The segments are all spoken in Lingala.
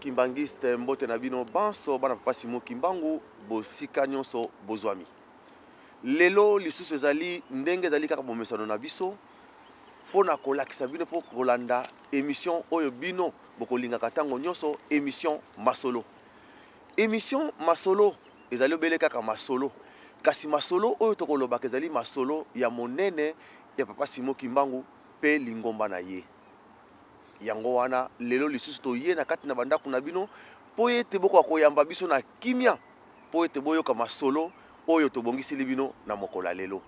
kimbangiste mbote na bino banso bana papa Simon Kimbangu bosika nyonso bozwami. Lelo lisusu ezali ndenge ezali kaka bomesano na biso pona kolakisa bino po kolanda émission oyo bino bokolingaka tango nyonso émission masolo. Émission masolo ezali obele kaka masolo. Kasi masolo oyo tokolobaka ezali masolo ya monene ya papa Simon Kimbangu pe lingomba na ye. Yango wana lelo lisusu toye na kati na bandako na bino po ete boko koyamba biso na kimia po ete boyoka masolo oyo tobongisili bino na mokola lelo.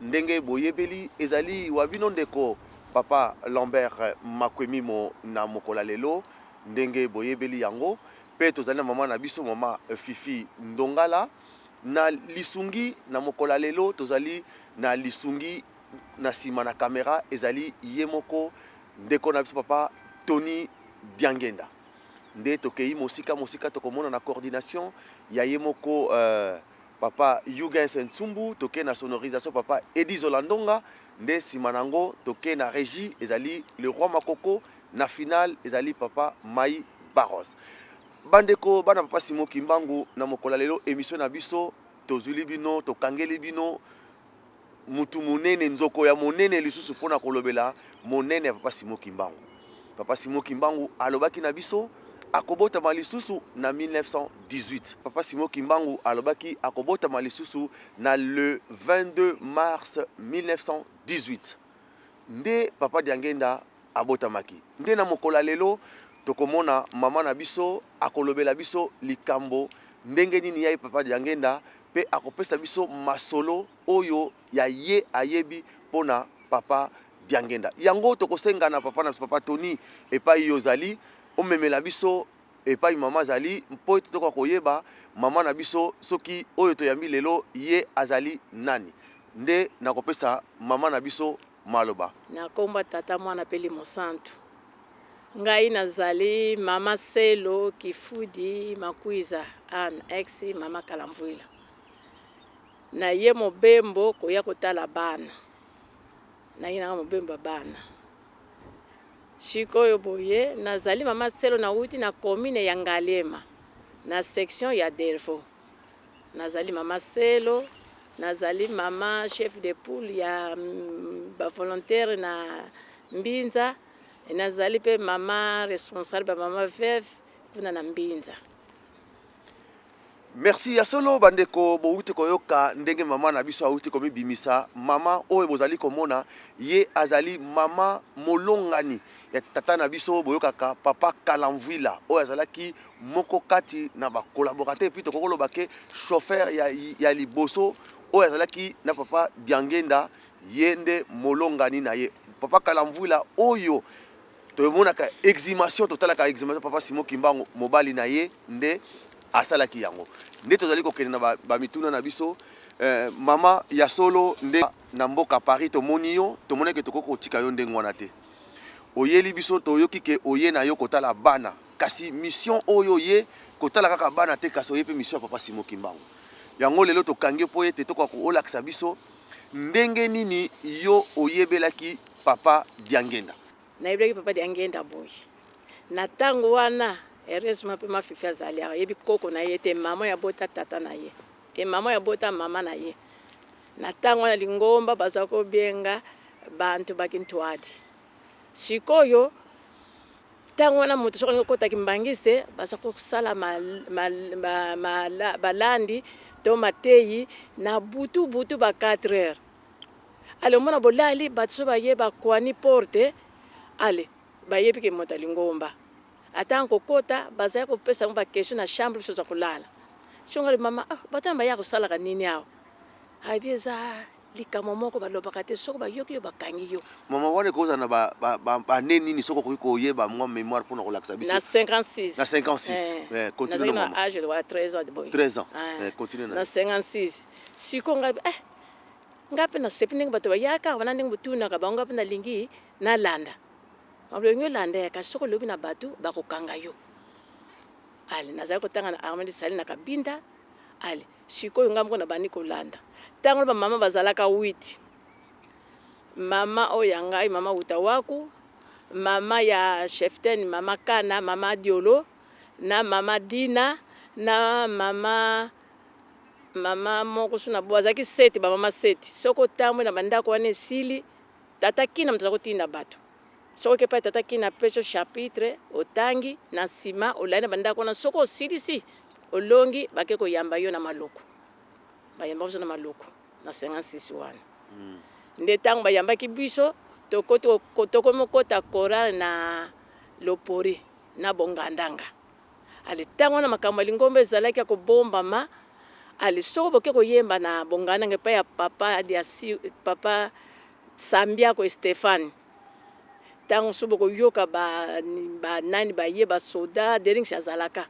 Ndenge boyebeli ezali wa bino ndeko papa Lambert Makwemimo na mokola lelo. Ndenge boyebeli yango pe tozali na mama na biso mama Fifi Ndongala na lisungi na mokola lelo. Tozali na lisungi na sima na kamera ezali yemoko ndeko na biso papa Tony Diangenda. Nde tokei mosika tokomona na coordination ya yemoko papa Yugens Ntsumbu, toke na sonorisation papa Edi Zolandonga. Nde simanango toke na régie ezali le roi Makoko, na final ezali papa Mai Barros. Bandeko bana papa Simon Kimbangu na mokola lelo émission na biso tozuli bino tokangeli bino mutu monene nzoko ya monene lisusu pona kolobela monene ya papa Simon Kimbangu. Papa Simon Kimbangu alobaki na biso akobota malisusu na 1918. Papa Simon Kimbangu alobaki akobota malisusu na le 22 mars 1918. Nde papa Diangenda abotamaki. Nde na mokola lelo tokomona mama na biso akolobela biso likambo ndenge nini ya papa Diangenda pe akopesa biso masolo oyo ya ye ayebi pona papa Diangenda. Yango tokosenga na papa na papa Tony epai yozali omemela biso epai mama zali mpo ete toka koyeba mama na biso soki oyo toyambi lelo ye azali nani. Nde nakopesa mama na biso maloba. Nakomba tata mwana peli mosantu. Ngai nazali mama Selo Kifudi Makwiza an ex mama Kalamvuila. Na ye mobembo koya kotala bana. Na ye na mobembo bana. Shikoyo boye nazali mama Selo na uti na commune ya Ngalema na section ya Delfo. Nazali mama Selo, nazali mama chef de poule ya ba volontaire na Mbinza, nazali pe mama responsable mama veuve kuna na Mbinza. Merci ya solo bandeko bouti koyoka ndenge mama na biso auti komi bimisa mama oyo bozali komona ye azali mama molongani ya tata na biso boyokaka papa Kalamvuila oyo azalaki moko kati na ba collaborateur puis tokolo bake chauffeur ya liboso oyo azalaki na papa Diangenda yende molongani na ye papa Kalamvuila oyo toyomona ka exhumation totala ka exhumation papa Simon Kimbangu mobali na ye nde asalaki yango. Nde tozali kokende na ba mituna na biso mama ya solo nde na mboka Paris tomoni yo tomone ke tokoko tika yo ndenge wana te. Oyeli biso toyoki ke oye na yo kotala bana kasi mission oyo ye kotala kaka bana te kasi oye pe mission ya papa Simon Kimbangu. Yango lelo tokangi po ete tokoka kolakisa biso ndenge nini yo oyebelaki papa Diangenda. Na yebelaki papa Diangenda boy. Na tango wana heureusement pe ma Fifi azali yebi koko na ye te mama ya bota tata na ye. E mama ya bota mama na ye. Na tango na lingomba bazako benga bantu bakintwadi. Sikoyo tango na mutu soko kota kimbangise bazako kusala balandi to mateyi na butu ba 4 heures. Ale mona bolali batso ba ye ba kwani porte ale ba yebi ke mota lingomba. Atango kota bazaya ko pesa mba kesho na chambre so za kulala. Shonga mama batamba ya kusala kanini yao. Habieza likamo moko balobaka te soko bayoki yo bakangi yo. Mama wane koza na ba nini soko ko yeba mwa mémoire pour na relaxer biso. Na 56. Na 56. Continue na âge de 13 ans de boy. 13 ans. Continue na 56. Siko ngapi na sepineng bato yaka wana ndenge butuna ka bango ngapi na lingi na landa. Mablenyo landa ka soko lobi na batu bakokanga yo. Ale nazali kotanga na armée sali na kabinda. Ale siko ngamko na bani ko landa. Tango ba mama bazalaka 8. Mama oyangai mama utawaku, mama ya Cheften, mama Kana, mama Diolo, na mama Dina na mama moko suna bwazaki seti ba mama seti soko tamwe na bandako wane sili tata kina mtaka kutinda bato soko kepa tata kina peso chapitre otangi na sima olaina bandako na soko sili si olongi bakeko yamba yo na maloko bayamba na maloko na 56 wana nde tango bayamba ki biso toko mokota koral na lopori na bongandanga ale tango na makambo lingombe zalaki ko bomba ma ali soko boke ko yemba na bongandanga pa ya papa Sambia ko Stefan tango subo ko yoka ba nani ba yeba soda dering shazalaka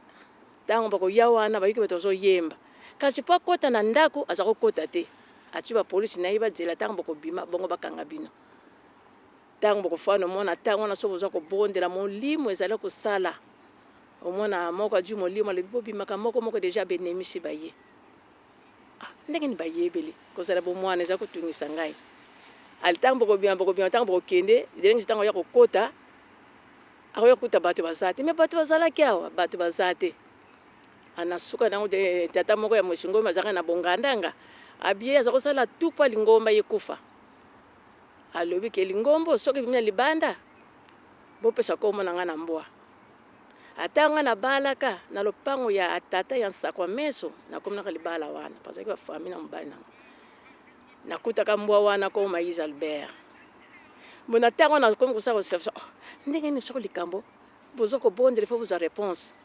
tango bako yawana ba yike betozo yemba kasi pa kota na ndako azako kota te achiba polisi na iba jela tango bako bima bongo bakanga bino tango bako fano mona tango na sobo zako bondela molimo ezala ko sala omona moko aju molimo le bibo bima moko deja benemisi baye ndenge ni bayebeli ko sala bo mwana ezako tungisa ngai al tango bako bima tango bako kende dering tango ya ko kota akoya kuta bato bazate me bato bazala kiawa bato bazate anasuka nango de tata moko ya moshingo mazaka na bongandanga abie azako sala tupa lingomba yekufa alobi ke lingombo soki bimya libanda bopesa ko mona ngana mbwa atanga na balaka na lopango ya atata ya nsakwa meso na komna ka libala wana parce que ba famille na mbana nakuta ka mbwa wana ko Maïs Albert mona tango na komi kusako sefso ndenge ni soko likambo bozoko bondele fo buza réponse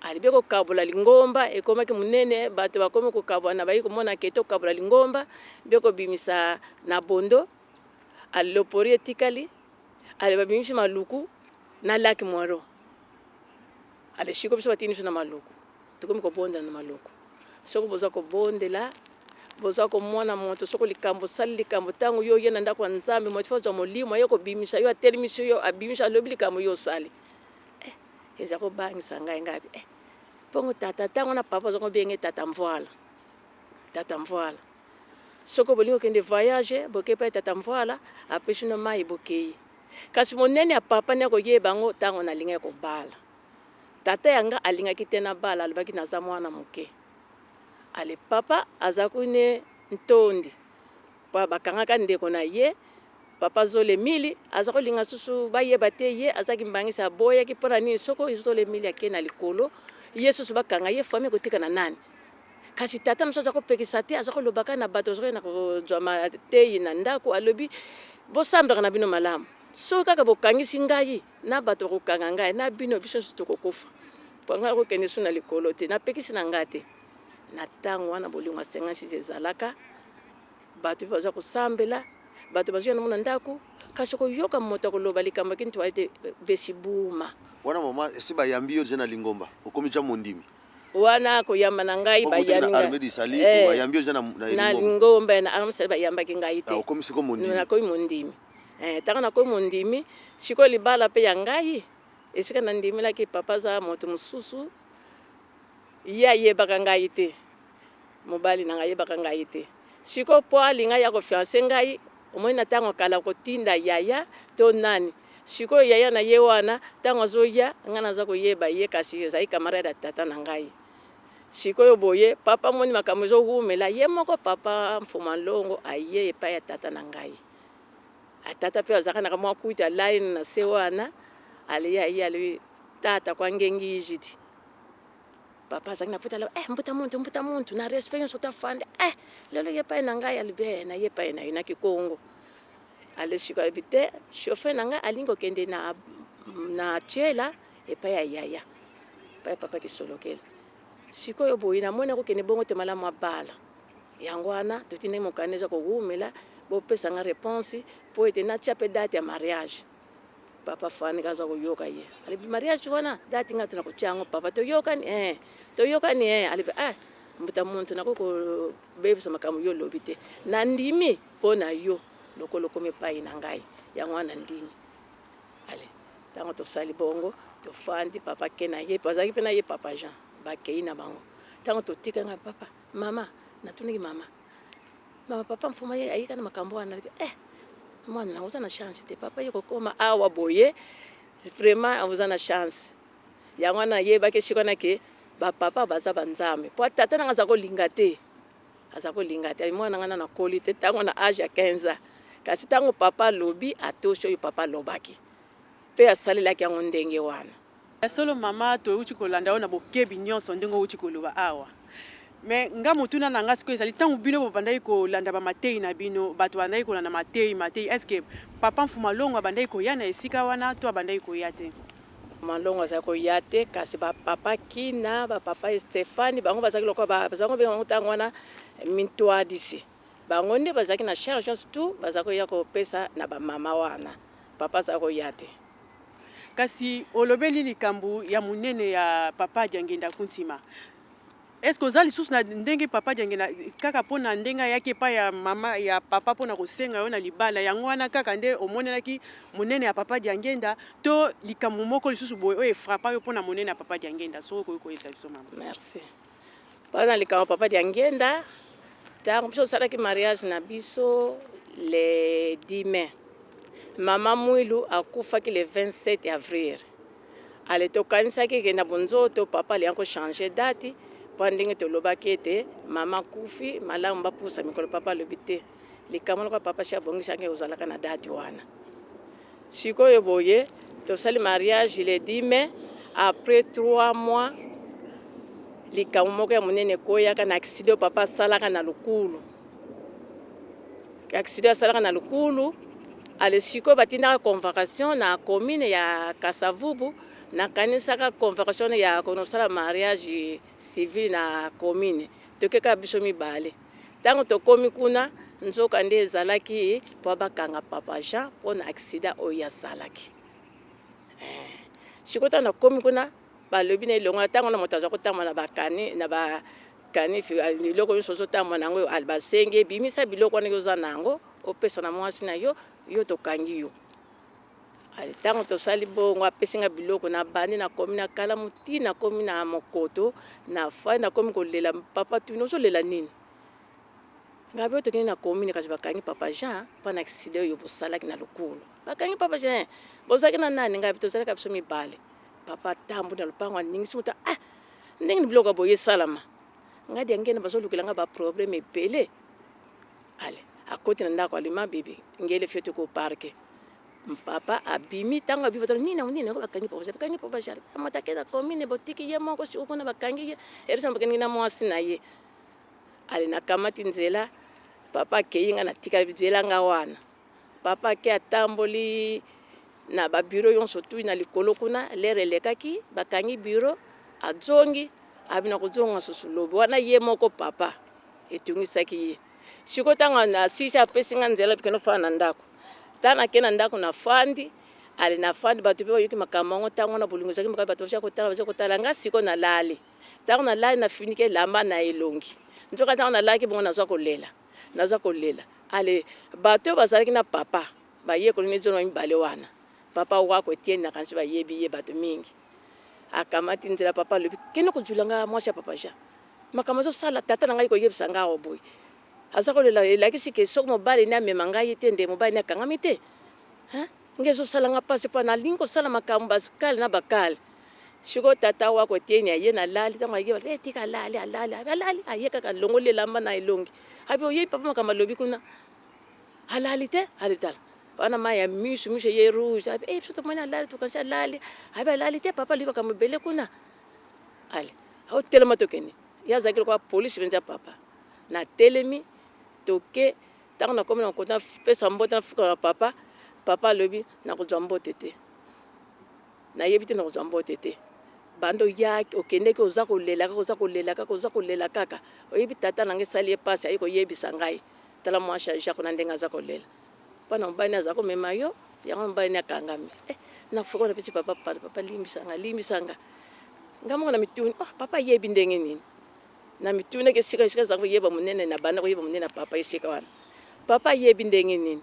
alibe ko kabula lingomba ekomaki munene bato bakomi ko kabwa na bayi komona keto kabula lingomba beko bimisa na bondo alopori etikali ale babimisi maluku na laki mwaro ale shiko biso batini na maluku tukomi ko bondela na maluku soko bozoko bondela bozako mwana moto soko likambo sali likambo tango yo yena ndako nzambe mo tfozo molimo yo ko bimisa yo atelemisi yo abimisa lobi likambo yo sali ezako bangisa ngai ngapi pongo tata tango na papa zoko benge tata mvoala soko bolingo kende voyage bokepa tata mvoala apeshi no mai bokei kasi monene ya papa ne ko yeba ngo tango na linga ko bala tata yanga alinga kitena bala albaki na za mwana moke ale papa azakune ntondi pa bakanga ka ndeko na ye papa Zole Mili azako linga susu bayeba te ye azaki mbangisa boya ki pona ni soko Zole Mili akena likolo yesu bakanga ye famille kotika na nani kasi tata msoza ko pekisa te azako lobaka na bato zoko na ko jwama te na ndako alobi bo sambra na bino malamu so kaka bokangisi ngai na bato ko kanga ngai na bino biso to kokufa panga ko kende suna likolo te na pekisi na ngate na tango wana bolingo 56 ezalaka bato baza ko sambela bato bazwa na mona ndako kasi ko yoka moto ko loba likambo kintu ate besibuma wana mama esiba yambi yo jena lingomba okomi ja mondimi wana ko yamba na ngai bayani arme di sali ko yambi yo jena na lingomba na arme sali bayamba ki ngai te okomi siko mondimi na ko mondimi taka na ko mondimi siko libala pe ya ngai esika na ndimi la ki papa za moto mususu ya yebaka ngai te mobali na ngai yebaka ngai te siko po alinga ya ko fiancé ngai omoni na tango kala ko tinda yaya to nani siko yaya na ye wana tango zoya ngana za ko yeba ye kasi zai camarade tata na ngai siko yo boye papa moni makambo zo humela ye moko papa mfuma longo aye pa ya tata na ngai atata pe azaka na kamwa kuita line na se wana ale ya ale tata kwa ngengi jidi papa azaki na puta la mbuta muntu na respect so ta fande lelo ye pa na ngai albe na ye pa na ina ki Kongo ale shiko albite chauffeur na ngai alingo kende na chela e pa ya yaya pa papa ki solokela siko yo boyina mona ko kene bongo te mala mabala yango wana tutine mokaneza ko humela bo pesa nga réponse po ete na chape date ya mariage papa fani kaza ko yoka ye ali mariage wana date ngati na ko chango papa to yoka ni ali mbuta muntu na ko bebisa makamu yo lobite na ndimi pona yo loko me pai na ngai ya ngwana ndimi ale tango to sali bongo to fandi papa kena ye pazaki pena ye papa Jean ba keina bango tango to tika nga papa mama natuniki mama papa mfuma ye ayika na makambo wana mwana na uzana chance te papa yeko koma awa boye vraiment uzana chance yango wana nayebaki siko wana ke bapapa baza banzambe po tata nanga aza kolinga te mwana nanga nakoli te ntango na age ya 15 ans kasi ntango papa alobi atoshi oyo papa alobaki mpe asalelaki yango ndenge wana solo mama toyuti kolanda oyo na bokebi nyonso ndenge outi koloba awa me nga motuna na nga sikoyo ezali ntango bino bobandaki kolanda bamatei na bino bato bandaki kolanda matei estce papa mfuma longo abandaki koya na esika wana to abandaki koya te malongo azali koya te kasi bapapa Kina bapapa Stéphane bango bazalaki lokola bazango bengo ntango wana mintwadisi bango nde bazalaki na charge tout bazali koya kopesa na bamama wana papa azali koya te kasi olobeli likambo ya munene ya papa Diangenda Kuntima est-ce que ozali lisusu na ndenge papa Diangenda kaka mpona ndenge ayaki epai ya mama ya papa mpona kosenga yo na libala yango wana kaka nde omonelaki monene ya papa Diangenda to likambo moko lisusu boye oyo efrapa yo mpona monene ya papa Diangenda soki okoki koyesa biso mama merci mpona likambo papa Diangenda ntango biso osalaki mariage na biso le 10 mai mama Mwilu akufaki le 27 avril ale tokanisaki ke na bonzoto papa ali yanko changer date mpo ndenge tolobaki ete mama kufi malamu bapusa mikolo papa alobi te likambo lokola papa si abongisaki ozalaka na date wana sikoyo boye tosali mariage le 10 mai après 3 mois likambo moko ya monene ekoyaka na accident papa asalaka na lukulu accident asalaka na lukulu ale sikoyo batindaka convocation na commune ya Kasavubu nakanisaka convocation ya konosala mariage civil na commune tokeka biso mibale ntango tokomi kuna nzoka nde ezalaki po bakanga papa Jean mpona accident oyo asalaki sikoyo ntango nakomi kuna balobi na elongo ntango na moto aza kotamba na bakani biloko nyonso ozotamba nango basengi ebimisa biloko wana oza nango opesa na mwasi na yo tokangi yo ntango tosali bongo apesinga biloko na bandi nakomi na kala muti nakomi na mokoto na fai nakomi kolela papa tuni ozolela nini ngabi oyo tokende na komine kasi bakangi papa Jean mpona accident oyo bosalaki na lukulu bakangi papa Jean bozalaki na nani ngabi tozalaki biso mibale papa tambu na lupango aningisi moto ndenge ni biloko boye esalama ngadi angena bazolukelanga baproblème ebele ale akoti na ndako alima bibi ngele fio toko parke papa abimi ntango abimi batalo nini yango bakangi papa Jean amotake na commune botiki ye moko si okona bakangi ye erisa bakangi na mwasi na ye ale nakamati nzela papa akeyinga na tika nzela nga wana papa ake atamboli na babiro yonso tu na likolo kuna lere elekaki bakangi biro azongi abina kozonga susulobi wana ye moko papa etungisaki ye siko ntango na sisi apesinga nzela bikeno fana na ndako ntango akena ndako na fandi ale na fandi bato mpe bayoki makambo yango ntango na bolingo ezalaki makambo bato kotala nga siko nalali ntango nalali nafiniki elamba na elongi nzoka ntango nalaki bongo nazwa kolela ale bato oyo bazalaki na papa bayekoli nezono mibale wana papa wako Etienne na kanisi bayebi ye bato mingi akamati nzela papa alobi kende kozulanga mwasi ya papa Jean makambo azosala tata na ngai koyebisa nga awa boye aza kolela elakisi ke soki mobali ne amema ngai te nde mobali ne akangami te nge ezosalanga mpasi mpo nalingi kosala makambo bakale na bakale siko tata wako Etienne aye nalali ntango ayeba tika alali aye kaka longolela elamba na elongi abi oyebi papa makambo alobi kuna alali te alitala wana maya misu ye rouge abi biso tomoni alali tukanisi alali abi alali te papa alobi makambo ebele kuna ale aotelema tokende ye azalaki lokola polisi mpenza papa na telemi toke ntango nakomi na kota pesa mbote nafuka na papa alobi nakozwa mbote te nayebi te nakozwa mbote te bando yaki okendeki oza kolela kaka oyebi tata nanga esali ye pasi aye koyebisa ngai tala mwasi ya Jacques na ndenge aza kolela mpona mobali aza komema yo yango mobali ne akangami nafuka na pesi papa limbisanga nga moko na mituni papa yebi ndenge nini na mituni ke sika za koyeba monene na bana koyeba monene na papa esika wana papa yebi ndenge nini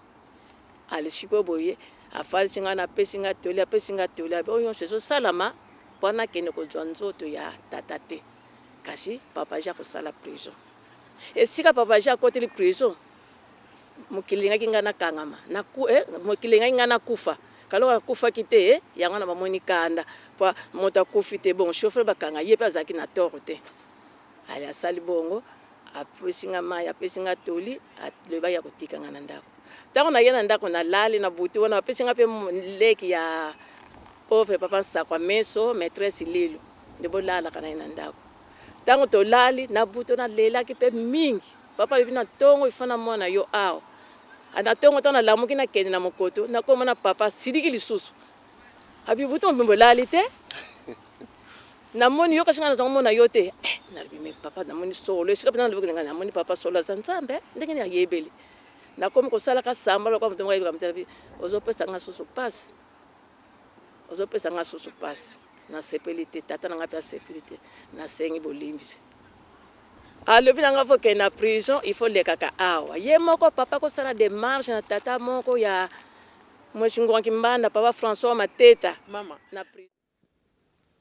ale siko boye afalisi nga na apesinga toli abe oyo nyonso ezosalama mpona kende kozwa nzoto ya tata te kasi papa Jean kosala prison esika papa Jean akoteli prison mokili ngaki nga nakangama mokili ngaki nga nakufa kaloka nakufaki te yango na bamoni kanda po moto akufi te bon chauffeur bakanga ye mpe azalaki na toro te ale asali bongo apesi nga mai apesi nga toli aloba ya kotika nga na ndako ntango naye na ndako nalali na butu wana bapesi nga mpe leki ya pauvre papa nsakwa meso maîtresse lilo nde bolalaka na ye na ndako ntango tolali na butu nalelaki mpe mingi papa alobi na ntongo ifo na mwana yo awa na ntongo ntango nalamuki nakende na mokoto nakomona papa siliki lisusu abi butu mobimbo olali te namoni yo kasi nga nazomona yo te nalobi me papa namoni solo esika mpe nalobi nga namoni papa solo aza nzambe ndenge nayebeli nakomi kosalaka samba lokola moto moko ayeluka motalabi ozopesa nga susu pasi ozopesa nga susu pasi nasepeli te tata na nga mpe asepeli te nasengi bolimbisi alobi na nga fo kende na prison il faut lekaka awa ye moko papa kosala démarche na tata moko ya mweshingwanki mbanda papa François Mateta Mama. na prison.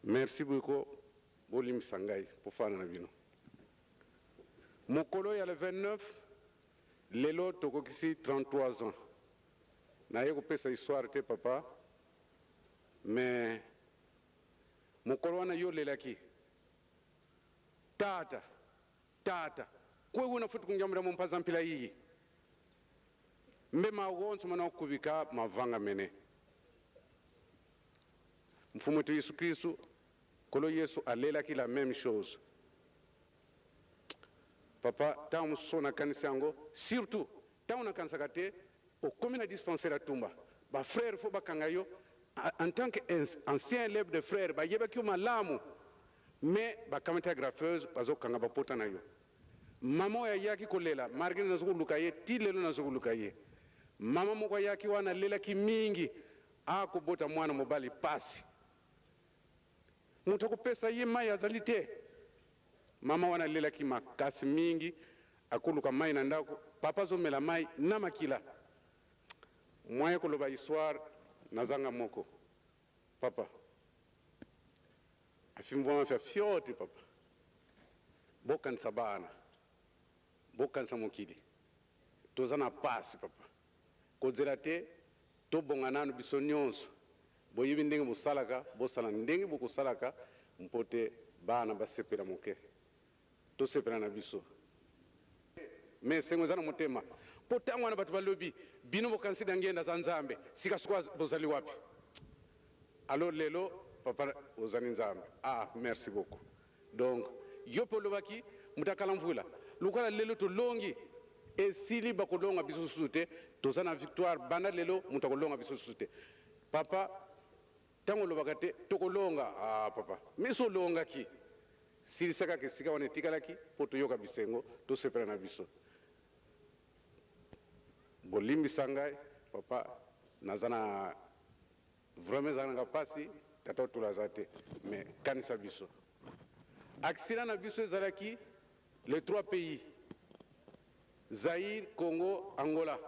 Merci beaucoup, Bolim Sangai, pour faire la vie. Mon colo, il y a le 29, Lelo Tokokisi, 33 ans. Na yeko pesa histoire te papa, mais mon colo na yo lelaki. Tata, kwe wuna futu kunjamura mpaza mpila hii. Mbe magonzo mana kubika mavanga mene. Mfumo wetu Yesu Kristo kolo Yesu alelaki la même chose. Papa tamu sona kanisa yango surtout tamu na kanisa kate au commune dispensaire Tumba ba frère fo bakanga yo en tant qu'ancien élève de frère ba yeba ki malamu mais ba kamata graffeuse bazo kanga ba pota na yo mama ya yaki kolela margine na zukuluka ye tilelo na zukuluka ye mama moko yaki wana lela ki mingi akobota mwana mobali pasi mutu pesa ye mai azali te mama wana lela ki makasi mingi akuluka mai na ndako papa zomela mai na makila mwaye koloba histoire nazanga moko papa afimvwa fa fiote papa bokanisa bana bokanisa mokili tozana pasi papa kozela te tobonga nanu biso nyonso boyebi ndenge bosalaka bosala ndenge bokosalaka mpote bana basepela moke tosepela na biso mais sengo zana motema po tango wana batu balobi bino bokansida ngenda za nzambe sikasukwa bozali wapi alors lelo papa ozani nzambe merci beaucoup donc yo polobaki mutakala mvula lukola lelo to longi esili bakolonga biso sute tozana victoire bana lelo mutakolonga biso sute papa tango lobaka te tokolonga papa miso longa ki silisaka ke sika wana tikalaki po toyoka bisengo tosepela na biso bolimbisa ngai papa nazana vraiment zanga pasi tata tulaza te mais kanisa biso accident na biso ezalaki les 3 pays Zaïre, Congo, Angola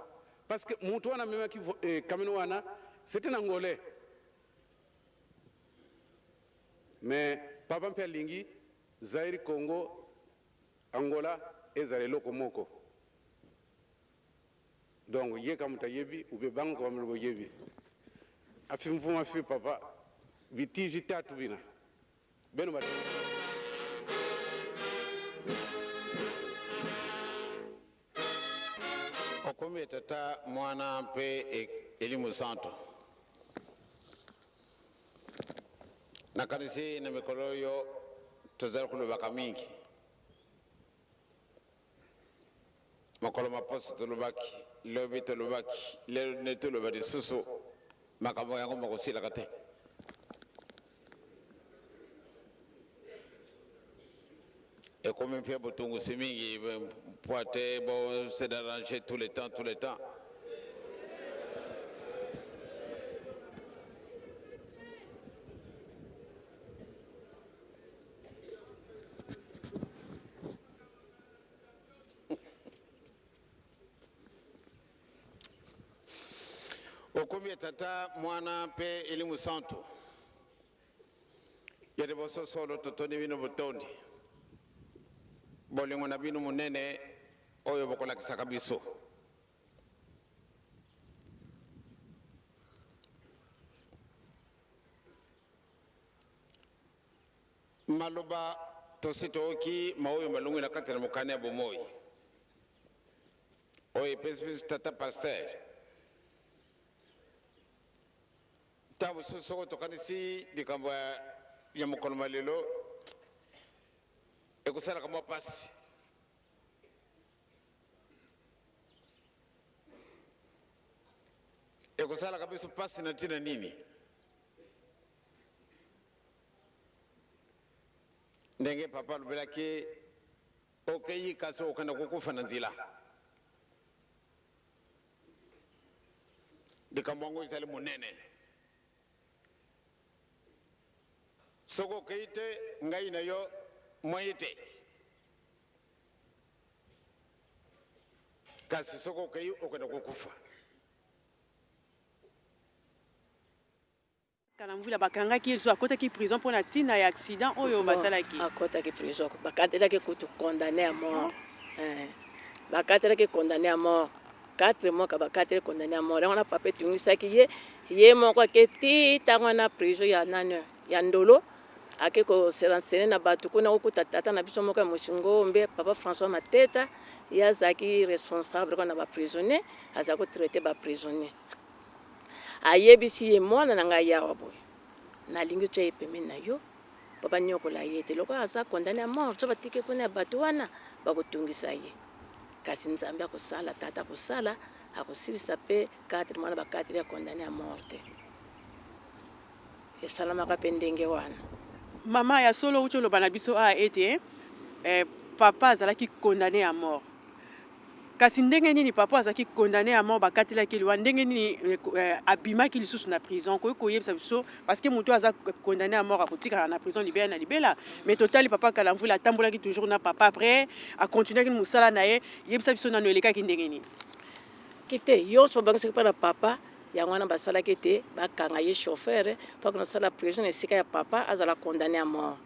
parce que mutu wana memaki kameno wana c'était un angolais mais papa mpe alingi Zaïre, Congo, Angola ezale loko moko donc ye kamuta yebi ube bango kwa mlo yebi afimvuma fi papa bitiji tatu bina beno ba okomi tata mwana mpe elimu santo na kanisi na mikolo yo tozali kulobaka mingi makolo maposo tolobaki lobi tolobaki lelo ne toloba lisusu makambo yango makosilaka te ekomi mpe botungusi mingi po ate bo se d'arranger tout le temps okomi tata mwana mpe elimu santo yede boso solo totoni bino botondi bolingo na bino munene oyo bokolakisaka biso maloba tositoki maoyo malungu na kati na mukani ya bomoi oye pespes tata pasteur tabu soko tokanisi likambo ya mukolo malelo ekusala kama pasi ekusala kabisa pasi na tina nini ndenge papa lubelaki okeyi kasi okanda kukufa na nzila likambo yango ezali monene soko okeyi te ngai na yo moye te kasi soko okeyi okanda kukufa Kalamvula bakangaki yesu akotaki prison pour la tina ya accident oyo basalaki akotaki prison bakatelaki kutu condamné à mort bakatelaki condamné à mort 4 mois ka bakateli condamné à mort on a papa tungisaki ye moko aketi tango na prison ya nane ya ndolo ake ko seransene na batu kuna okuta tata na biso moko ya Moshingombe papa François Mateta yazaki responsable kana ba prisonnier azako traiter ba prisonnier ayebisi ye mwana na ngai yawa boye nalingi tso epemeni na yo papa nyokola ye te loko aza condamné à mort so batike kuna bato wana bakotungisa ye kasi nzambe akosala tata akosala akosilisa pe 4 mwana ba 4 ya condamné à mort te esalamaka pe ndenge wana mama ya solo uti oloba na biso ete papa azalaki condamné à mort kasi ndenge nini papa azalaki condamné à mort bakatelaki liwa ndenge nini abimaki lisusu na prison koyebisa biso parce que moto aza condamné à mort akotikala na prison libela na libela mais totali papa Kalamvula atambolaki toujours na papa après akontinuaki mosala na ye yebisa biso nano elekaki ndenge nini kite yonso babangisaki mpa na papa yango wana basalaki te bakanga ye chauffeur mpaka nasala prison esika ya papa azala condamné à mort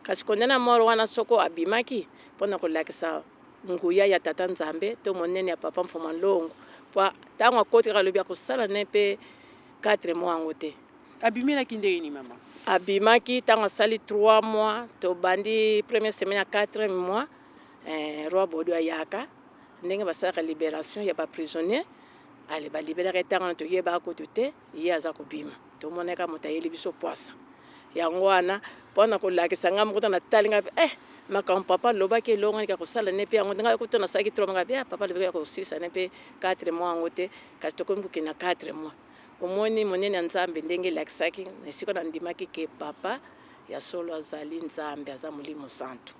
kasi condamné à mort wana soko abimaki mpona kolakisa nguya ya tata nzambe to monene ya papa mfoma longo po tango akotika alobi akosala ne mpe 4 mois yango te abimelaki ndenge nini mama abimaki tango asali 3 mois tobandi première semaine ya 4 mois roi bodo ayaka ndenge basalaka libération ya baprisonnier ale balibelaka ntango na toyebaka kutu te ye aza kobima tomonaka moto ayeli biso poisa yango wana mpona kolakisa nga mokuta natalinga mpe makambo papa lobaki elongo nika kosala ne mpe yango ndenge akuta nasalaki tromaka bia papa lobaki ya kosilisa ne mpe 4 mois yango te kasi tokomi kokende na 4 mois omoni monene ya nzambe ndenge elakisaki esika na ndimaki ke papa ya solo azali nzambe aza molimo santu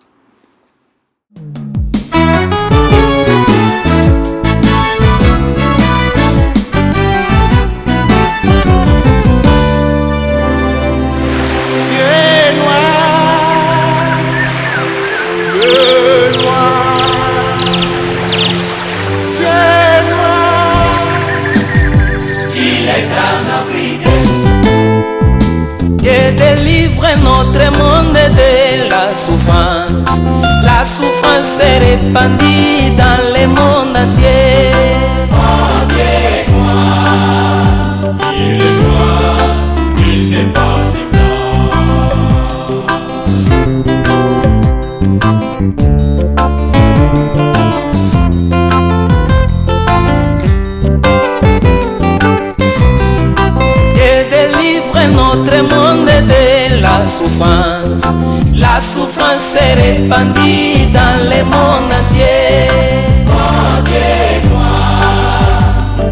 Délivre notre monde de la souffrance. La souffrance est répandue dans le monde entier. Oh Dieu, toi, il est toi, il n'est pas si notre monde de la souffrance. La souffrance est répandue dans le monde entier. Oh Dieu, toi,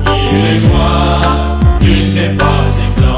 il est toi, il n'est pas si blanc.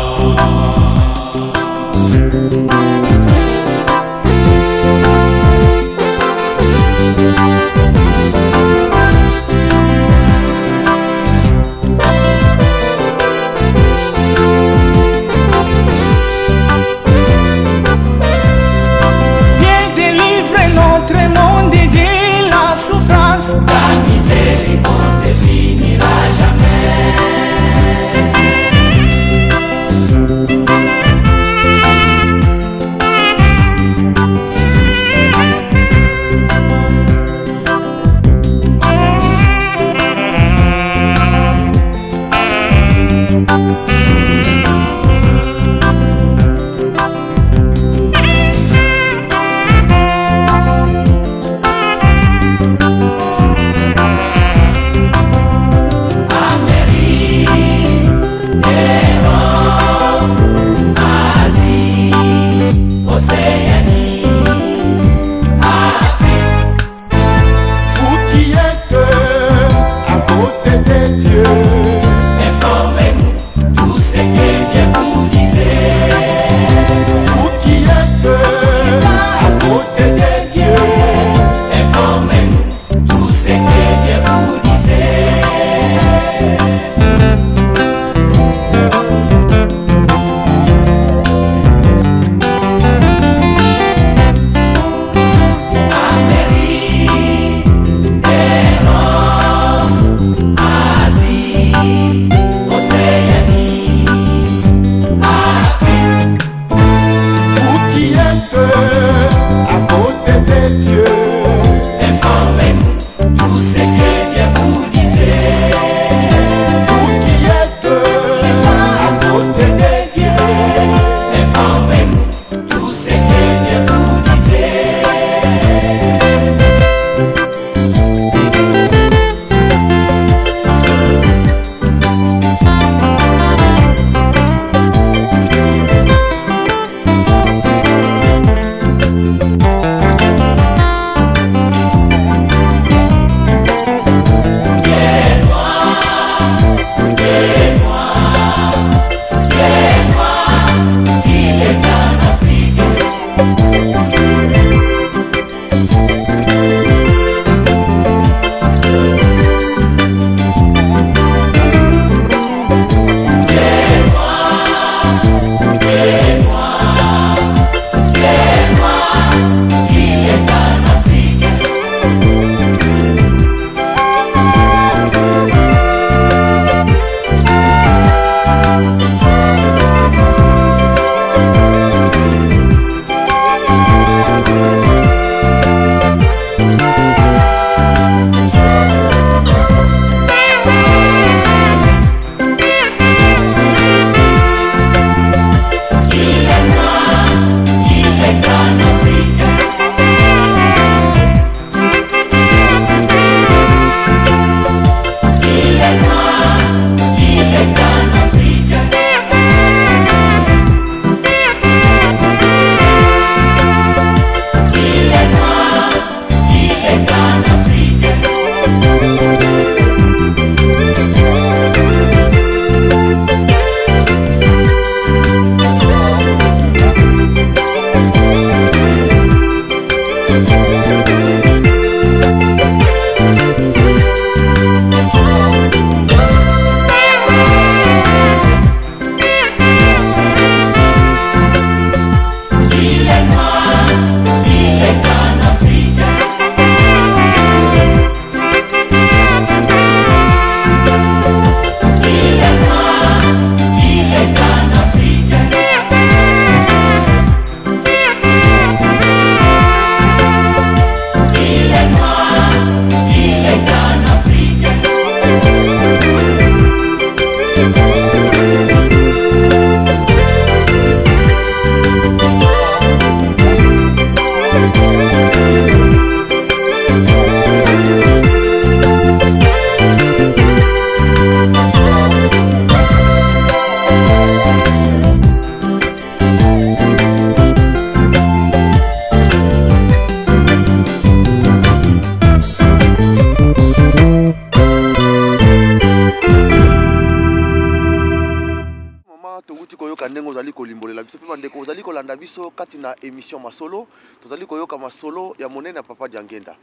koyoka ndenge ozali kolimbolela biso mpe bandeko ozali kolanda biso kati na émission masolo tozali koyoka masolo ya monene ya Papa Diangenda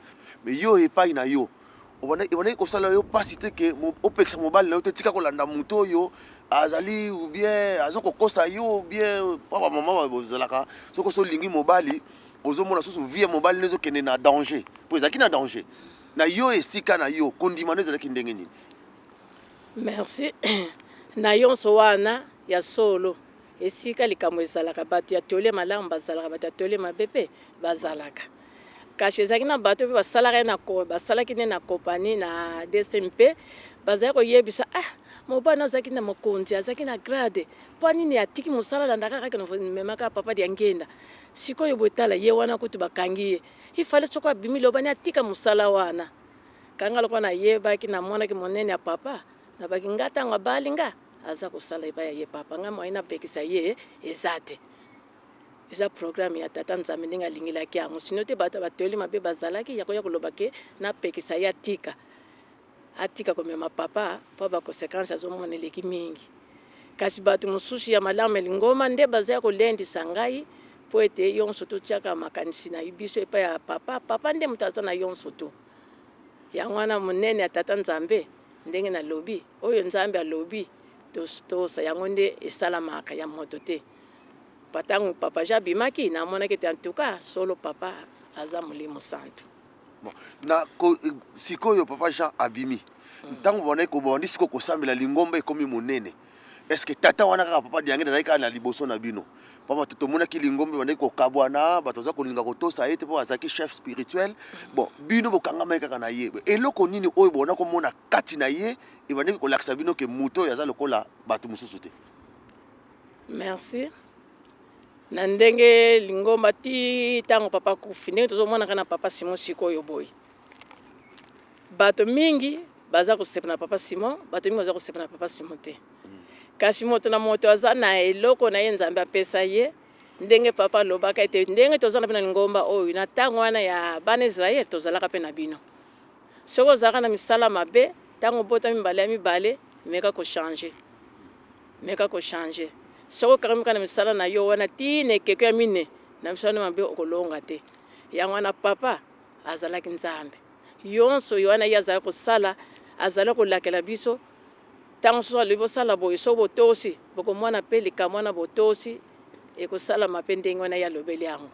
mais yo epai na yo obandaki kosala yo pasi te ke opekisa mobali na yo te tika kolanda moto oyo azali ou bien azokokosa yo ou bien papa mama bozalaka soki osolingi mobali ozomona susu vie mobali ne ezokende na danger mpo ezalaki na danger na yo esika na yo kondima no ezalaki ndenge nini? Merci. Na yonso wana ya solo esika likambo ezalaka bato ya tole malamu bazalaka bato ya tole mabe mpe bazalaka kasi ezalaki na bato mpe basalaki ne na kompani na DSMP bazalaki koyebisa mobali azalaki na mokonzi azalaki na grade mpo nini atiki mosala alandaka kaka memaka Papa Diangenda sikoyo botala ye wana kutu bakangi ye ifale soko abimi lobani atika mosala wana kanga loko na yebaki namonaki monene ya papa nabaki nga ntango abali nga aza kosala epai ya ye papa nga moyi napekisa ye eza te eza programme ya tata nzambe ndenge alingelaki yango sino te bato batoli mabe bazalaki ya koya koloba ke napekisa ye atika komema papa mpo bakonsequence azomona eleki mingi kasi bato mosusu ya malamu elingoma nde bazaya kolendisa ngai po ete yonso totiaka makanisi na biso epai ya papa nde moto aza na yonso to yango wana monene ya tata nzambe ndenge nalobi oyo nzambe alobi tosa yango nde esalamaka ya moto te patango papa jabimaki namonaki te antuka solo papa aza molimo santu na sikoyo papa Jean abimi ntango bonai kobondi siko kosambela lingomba ekomi monene est-ce que tata wana kaka Papa Diangenda azali kaka na liboso na bino papa tomonaki lingombe bandaki kokabwana bato baza kolinga kotosa ye te mpo azalaki chef spirituel bon bino bokangama kaka na ye eloko nini oyo bona komona kati na ye ebandaki kolakisa bino ke moto oyo aza lokola bato mosusu te? Merci. Na ndenge lingomba ti ntango papa kufi ndenge tozomonaka na papa Simon sikoyo boy bato mingi baza kosepa na papa Simon bato mingi baza kosepa na papa Simon te kasi moto na moto aza na eloko na ye nzambe apesa ye ndenge papa alobaka ete ndenge tozala mpe na lingomba oyo na ntango wana ya bana Israele tozalaka mpe na bino soki ozalaka na misala mabe ntango obota mibale ya mibale meka kochange soki okakamika na misala na yo wana tina ekeko ya mine na misala mabe okolonga te yango wana papa azalaki nzambe yonso yo wana ye azalaki kosala azalaki kolakela biso ntango soso alobi bosala boye so botosi bokomona mpe likambo wana botosi ekosalama mpe ndenge wana ye alobeli yango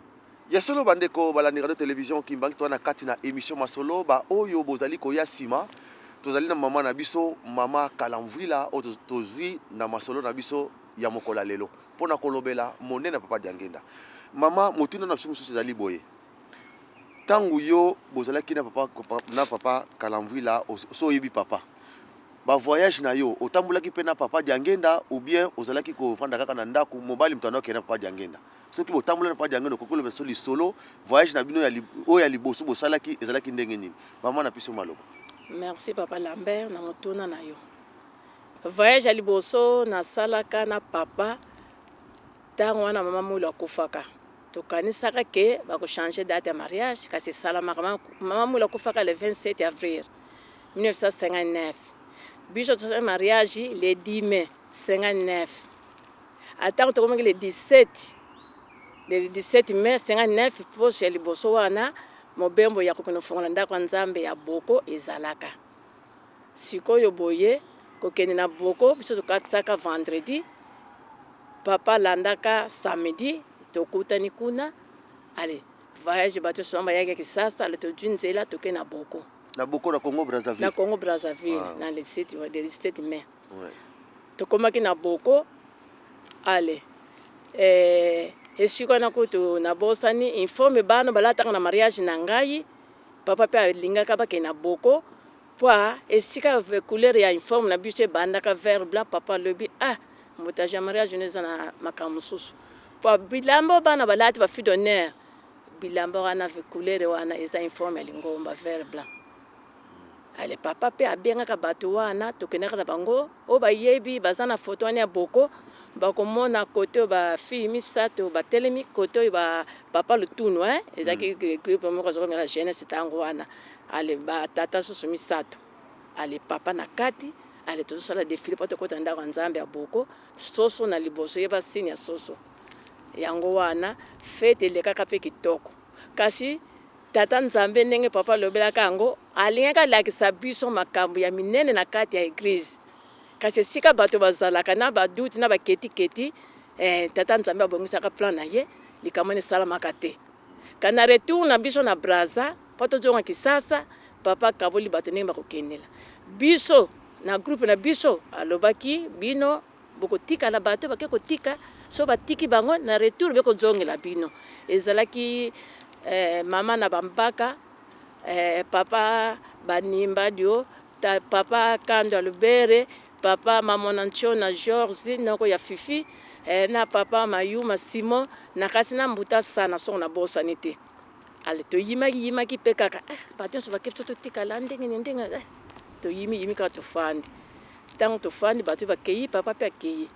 ya solo bandeko balandi radio télévision kimbangi toza na kati na émission masolo baoyo bozali koya nsima tozali na mama na biso mama Kalamvwila oyo tozwi na masolo na biso ya mokola lelo mpona kolobela monene ya Papa Diangenda. Mama motuna na biso mosusu ezali boye ntango yo bozalaki na papa Kalamvwila so oyebi papa ba voyage na yo otambolaki mpe na Papa Diangenda ou bien ozalaki kofanda kaka na ndako mobali mutano akende na Papa Diangenda soki botambola na Papa Diangenda okokoloba so lisolo voyage na bino oyo ya liboso bosalaki ezalaki ndenge nini? Mama na piso maloba. Merci papa Lambert na motuna na yo voyage ya liboso nasalaka na papa ntango wana mama mulu akufaka tokanisaka ke bakochange date ya mariage kasi esalamaka mama mulu akufaka le 27 avril 1959 biso tosala mariage le 10 mai 59 atango tokomaki le 17 mai 59 poso ya liboso wana mobembo ya kokende kofongola ndako ya nzambe ya boko ezalaka sikoyo boye kokende na boko biso tokatisaka vendredi papa landaka samedi tokutani kuna ale voyage bato somo bayaki kisasa ale tozwi nzela toke na boko na Congo Brazzaville. Na Congo Brazzaville, dans le 17 mai. Tokomaki na boko ale esiko na kutu na bosani informe bano balataka na mariage na ngai papa pe alingaka bake na boko poa esika couleur ya informe na biso bandaka vert blanc papa lobi motage ya mariage neza na makamususu poa bilambo bana balati ba fille d'honneur bilambo wana couleur wana eza informe ya lingomba vert blanc. Ale papa pe abengaka bato wana tokendaka na bango o bayebi baza na foto wana ya boko bakomona kote oyo bafille misato batelemi kote oyo papa lutunu ezalaki groupe moko azokomela jeunesse ntango wana ale batata susu misato ale papa na kati ale tozosala défilé po tokota ndako ya nzambe ya boko soso na liboso yeba sini ya soso yango wana fete elekaka mpe kitoko kasi tata nzambe ndenge papa alobelaka yango alingaki alakisa biso makambo ya minene na kati ya eglize kasi esika bato bazalaka na baduti na baketiketi tata nzambe abongisaka plan na ye likambo esalamaka te kana retour na biso na braza po tozonga kisasa papa kaboli bato ndenge bakokendela biso na groupe na biso alobaki bino bokotikala bato bake kotika so batiki bango na retour bekozongela bino ezalaki mama na bambaka papa banimba dio papa kando alubere papa mamonantio na George noko ya fifi na papa mayuma Simon na kasi na mbuta sana songo na bosani te ale toyimaki mpe kaka bato nyonso bakefti totikala ndenge toyimi kaka tofandi ntango tofandi bato bakei papa mpe akei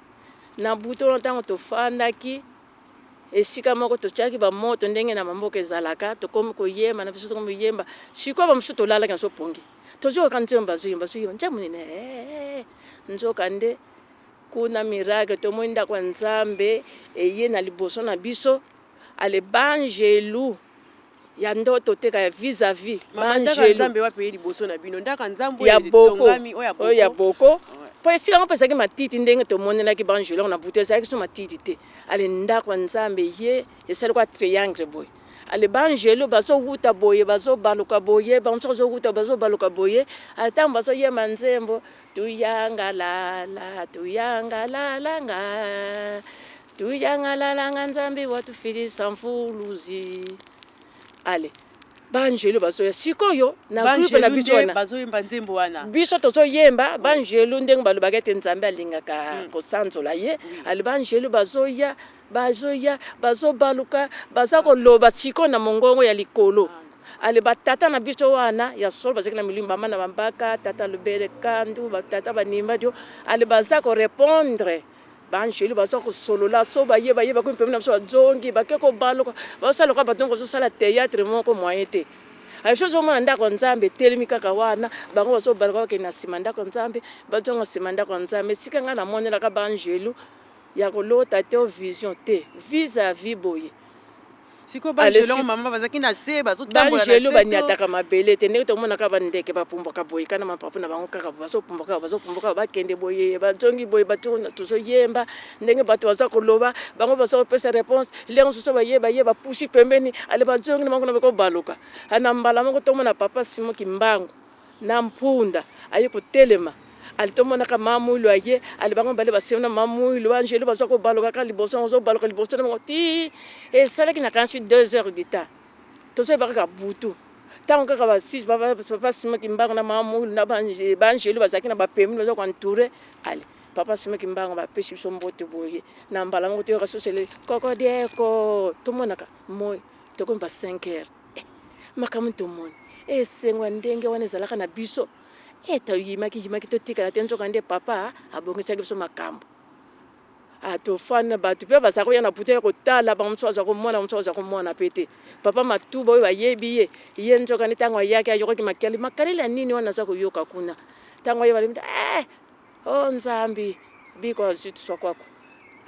na butono ntango tofandaki esika moko totiaki bamoto ndenge na maboko ezalaka tokomi koyemba na biso tokomi koyemba sikoyo bamosusu tolalaki na so pongi tozoyoka nzembo bazoyemba nzembo nini nzoka nde kuna miracle tomoni ndako ya nzambe eye na liboso na biso ale banjelu ya ndoto teka ya vis-à-vis banjelu wapi liboso na bino ndaka nzambo ya boko oyo ya boko po esika ngo pesaki matiti ndenge tomonelaki banjelu na buto ezalaki so matiti te ale ndako ya nzambe ye esali kwa triangle boye ale banjelu bazowuta boye bazobaluka boye banso bazowuta bazobaluka boye ale ntango bazoyemba nzembo tuyangalalanga tuyangalalanga nzambe watufilisa mfuluzi ale banjelu bazoya sikoyo na groupe na biso wana bazoyemba nzembo wana biso tozoyemba banjelu ndenge balobaka ete nzambe alingaka kosanzola ye ale banjelu bazoya bazobaluka baza koloba siko na mongongo ya likolo ale batata na biso wana ya solo bazaki na milimo mama na bambaka tata lubere kandu batata banimba dio ale baza korepondre banjelu baza kosolola so bayeba komi pembe na biso bazongi bake kobaluka bazosala kwa bato bazosala théâtre moko moyen te ale so zomona ndako nzambe telemi kaka wana bango bazobaluka bakende na nsima ndako nzambe bazonga nsima ndako nzambe esika ngai namonelaka banjelu ya kolota te vision te vis-à-vis boye siko banjelu mama bazaki na se bazotambola na se banjelu baniataka mabele te ndenge tomonaka bandeke bapumbwaka boye kana mapapu na bango kaka bazopumbwaka bakende boye bazongi boye bato tozoyemba ndenge bato baza koloba bango baza kopesa réponse lengo soso bayeba pushi pembeni ale bazongi na bango na bakobaluka ana mbala moko tomona papa Simon Kimbangu na mpunda aye kotelema ali tomonaka mamulu aye ali bango bale basena mamulu banjelu baza kobaluka ka liboso bazobaluka liboso na bango ti esalaki na kansi 2 heures du temps tozoyeba kaka butu ntango kaka papa Simon Kimbangu na mamulu na banjelu bazalaki na bapemi baza koentoure ali papa Simon Kimbangu bapesi biso mbote boye na mbala moko toyoka sosele kokodieko tomonaka moi tokomi ba 5 heures makambo tomoni esengwa ndenge wana ezalaka na biso toyimaki totikala te nzoka nde papa abongisaki biso makambo tofanda bato mpe baza koya na buto ya kotala bamosusu aza komona mosusu aza komona mpe te papa matuba oyo bayebi ye nzoka nde ntango ayaki ayokoki makaleli ya nini wana aza koyoka kuna ntango ayeba o nzambi biko azitiswa kwako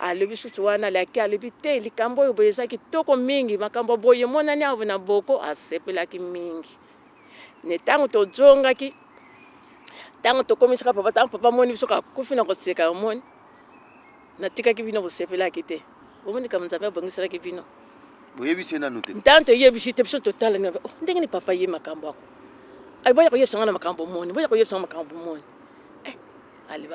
alobi susu wana alaki alobi te likambo oyo boye eza kitoko mingi makambo boye monani avo na boko asepelaki mingi ne ntango tozongaki ntango tokomisaka papa ntango papa moni biso kakufi na koseka omoni natikaki bino kosepelaki te omoni kama nzambe abongiselaki bino boyebisi nanu te ntango toyebisi te biso totala ndenge ni papa ye makambo ako boya koyebisanga na makambo moni boya koyebisanga makambo moni ali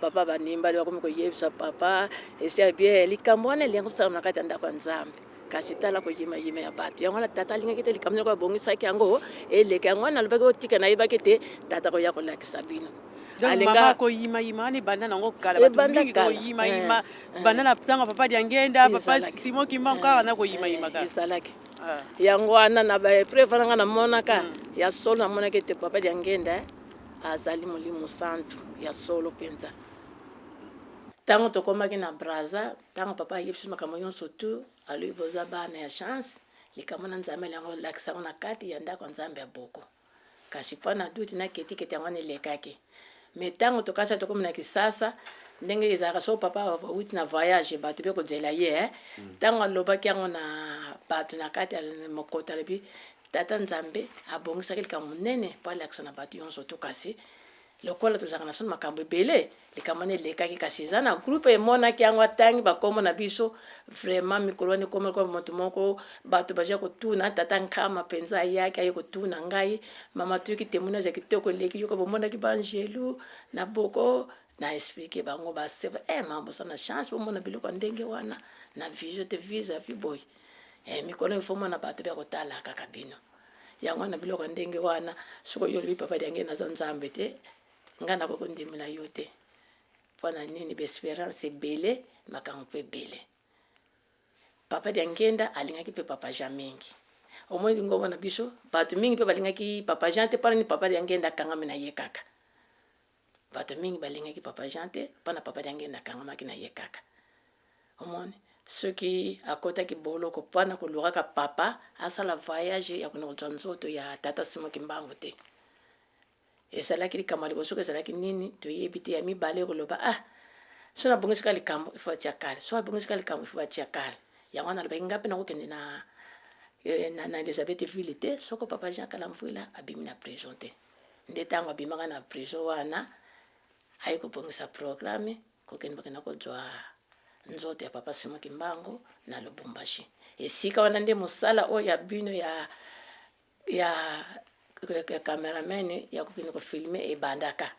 papa banimba ali bakomi koyebisa papa esi bien likambo wana elingi kosala na kati ya ndako ya nzambe kasi tala koyimayima ya bato yango wana tata alingaki te likambo nyoko abongisaki yango eleka yango wana alobaki otika nayebaki te tata koya kolakisa bino mama koyimayima wana ebanda nango kala bato mingi koyimayima banda na ntango papa Diangenda papa Simon Kimbangu kaka na koyimayima kaka ezalaki yango wana na baepreuve nanga namonaka ya solo namonaki ete papa Diangenda azali molimo santu ya solo mpenza ntango tokomaki na braza ntango papa ayebisi makambo nyonso tu alobi boza bana ya chance likambo na nzambe yango olakisaka na kati ya ndako nzambe ya boko kasi mpo na duti na ketiketi yango wana elekaki mais ntango tokasa tokomi na kisasa ndenge ezalaka so papa awuti na voyage bato mpe kozela ye ntango alobaki yango na bato na kati ya mokota alobi tata nzambe abongisaki likambo monene mpo alakisa na bato nyonso to kasi lokola tozalaka na so na makambo ebele likambo wana elekaki kasi eza na groupe emonaki yango atangi bakombo na biso vraiment mikolo wana ekomi lokola moto moko bato baza kotuna tata nkama mpenza ayaki aye kotuna ngai mama toyoki témoignage ya kitoko eleki yoko bomonaki baangelu na boko na expliqué bango baseba mama boza na chance bomona biloko ya ndenge wana na vision te visa vi boy mikolo ifo mona bato bya kotala kaka bino yango wana biloko ya ndenge wana soko yo lobi papa diange naza nzambe te ngai nakoko ndimela yo te mpona nini baespérance ebele makambo mpe ebele papa diangenda alingaki mpe papa jean mingi omoi lingo omona biso bato mingi mpe balingaki papa jean te mpona nini papa diangenda akangami na ye kaka bato mingi balingaki papa jean te mpona papa diangenda akangamaki na ye kaka omoni soki akotaki boloko mpona kolukaka papa asala voyage ya kona kozwa nzoto ya tata simoki mbangu te ezalaki likambo ya liboso ezalaki nini toyebi te ya mibale koloba so nabongisika likambo ifo batia kale so abongisika likambo ifo batia kale yango wana alobaki nga mpe nakokende na elizabeth ville te soko papa jean kalamvuila abimi na prison te nde ntango abimaka na prison wana aye kobongisa programme kokende bakenda kozwa nzoto ya papa simoki mbangu na lubumbashi esika wana nde mosala oyo ya bino ya cameraman ya kokende kofilme ebandaka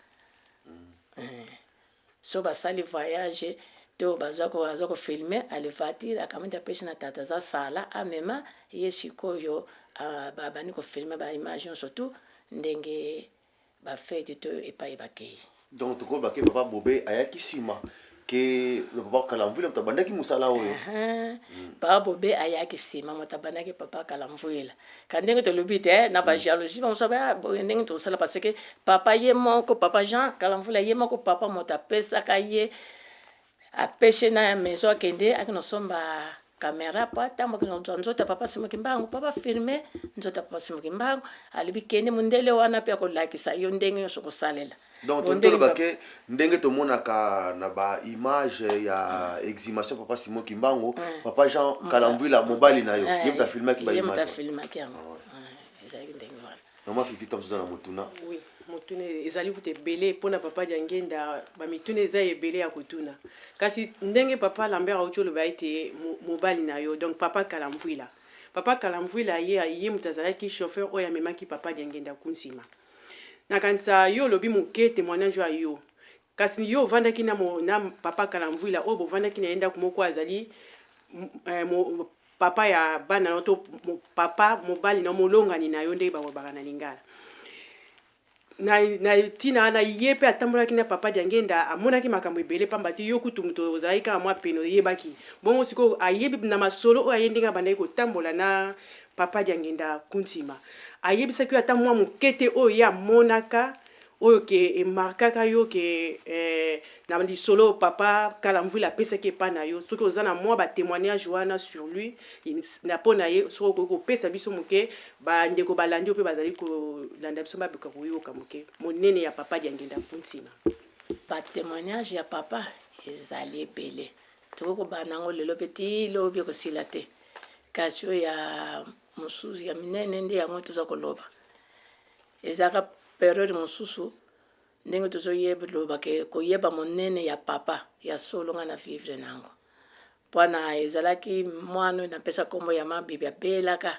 so basali voyage to baza kofilme alivatire akamati apesi na tata za sala amema ye sikoyo babandi kofilme baimage nyonso tu ndenge bafeti to epai bakei donc tokoba ke papa bobe ayaki nsima ke le papa kalamvuila moto abandaki mosala oyo papa bobe ayaki nsima moto abandaki papa kalamvuila ka ndenge tolobi te na bajalousie bamoso ndenge tosala parce que papa ye moko papa jean kalamvuila ye moko papa moto apesaka ye apeshe na maison akende akinosomba kamera po atambo kinozwa nzoto ya papa simoki mbangu papa filme nzoto ya papa simoki mbangu alibi kende mundele wana mpe akolakisa yo ndenge nyonso kosalela donc tolobake ndenge tomonaka na baimage ya exhumation papa simoki mbangu papa jean kalamvuila mobali na yo ye moto afilmaki baimage yango ezalaki ndenge wana mama fifi tamsoza na motuna motuna ezali kuta ebele mpona papa diangenda bamituna eza ebele ya kotuna kasi ndenge papa lambert auti oloba ete mobali na yo donc papa kalamvuila ye moto azalaki chauffeur oyo amemaki papa diangenda kunsima nakanisa yo olobi moke témoignage ya yo kasi yo ovandaki na papa kalamvuila oyo bovandaki na ye ndako moko azali papa ya bana na to papa mobali na molongani na yo ndenge balobaka na lingala na tina na ye mpe atambolaki na papa diangenda amonaki makambo ebele pamba te yo kutu moto ozalaki kaka mwa pene oyebaki bongo sikoyo ayebi na masolo oyo aye ndenge abandaki kotambola na papa diangenda kunsima ayebisaki yo ata mwa moke te oyo ye amonaka oyo ke emarkaka yo ke na lisolo papa kalamvuila apesaki epa na yo soki oza na mwa batémoignage wana sur lui na mpo na ye soki okoki kopesa biso moke bandeko balandi yo mpe bazali kolanda biso babeka koyoka moke monene ya papa diangenda kunsima batémoignage ya papa ezali ebele tokoki kobanda yango lelo mpe ti lobi ekosila te kasi oyo ya mosusu ya minene nde yango toza koloba ezalaka periode mosusu ndenge tozoyeba loba koyeba monene ya papa ya solo nga na vivre nango mpona ezalaki mwana oyo napesa nkombo ya mabibi abelaka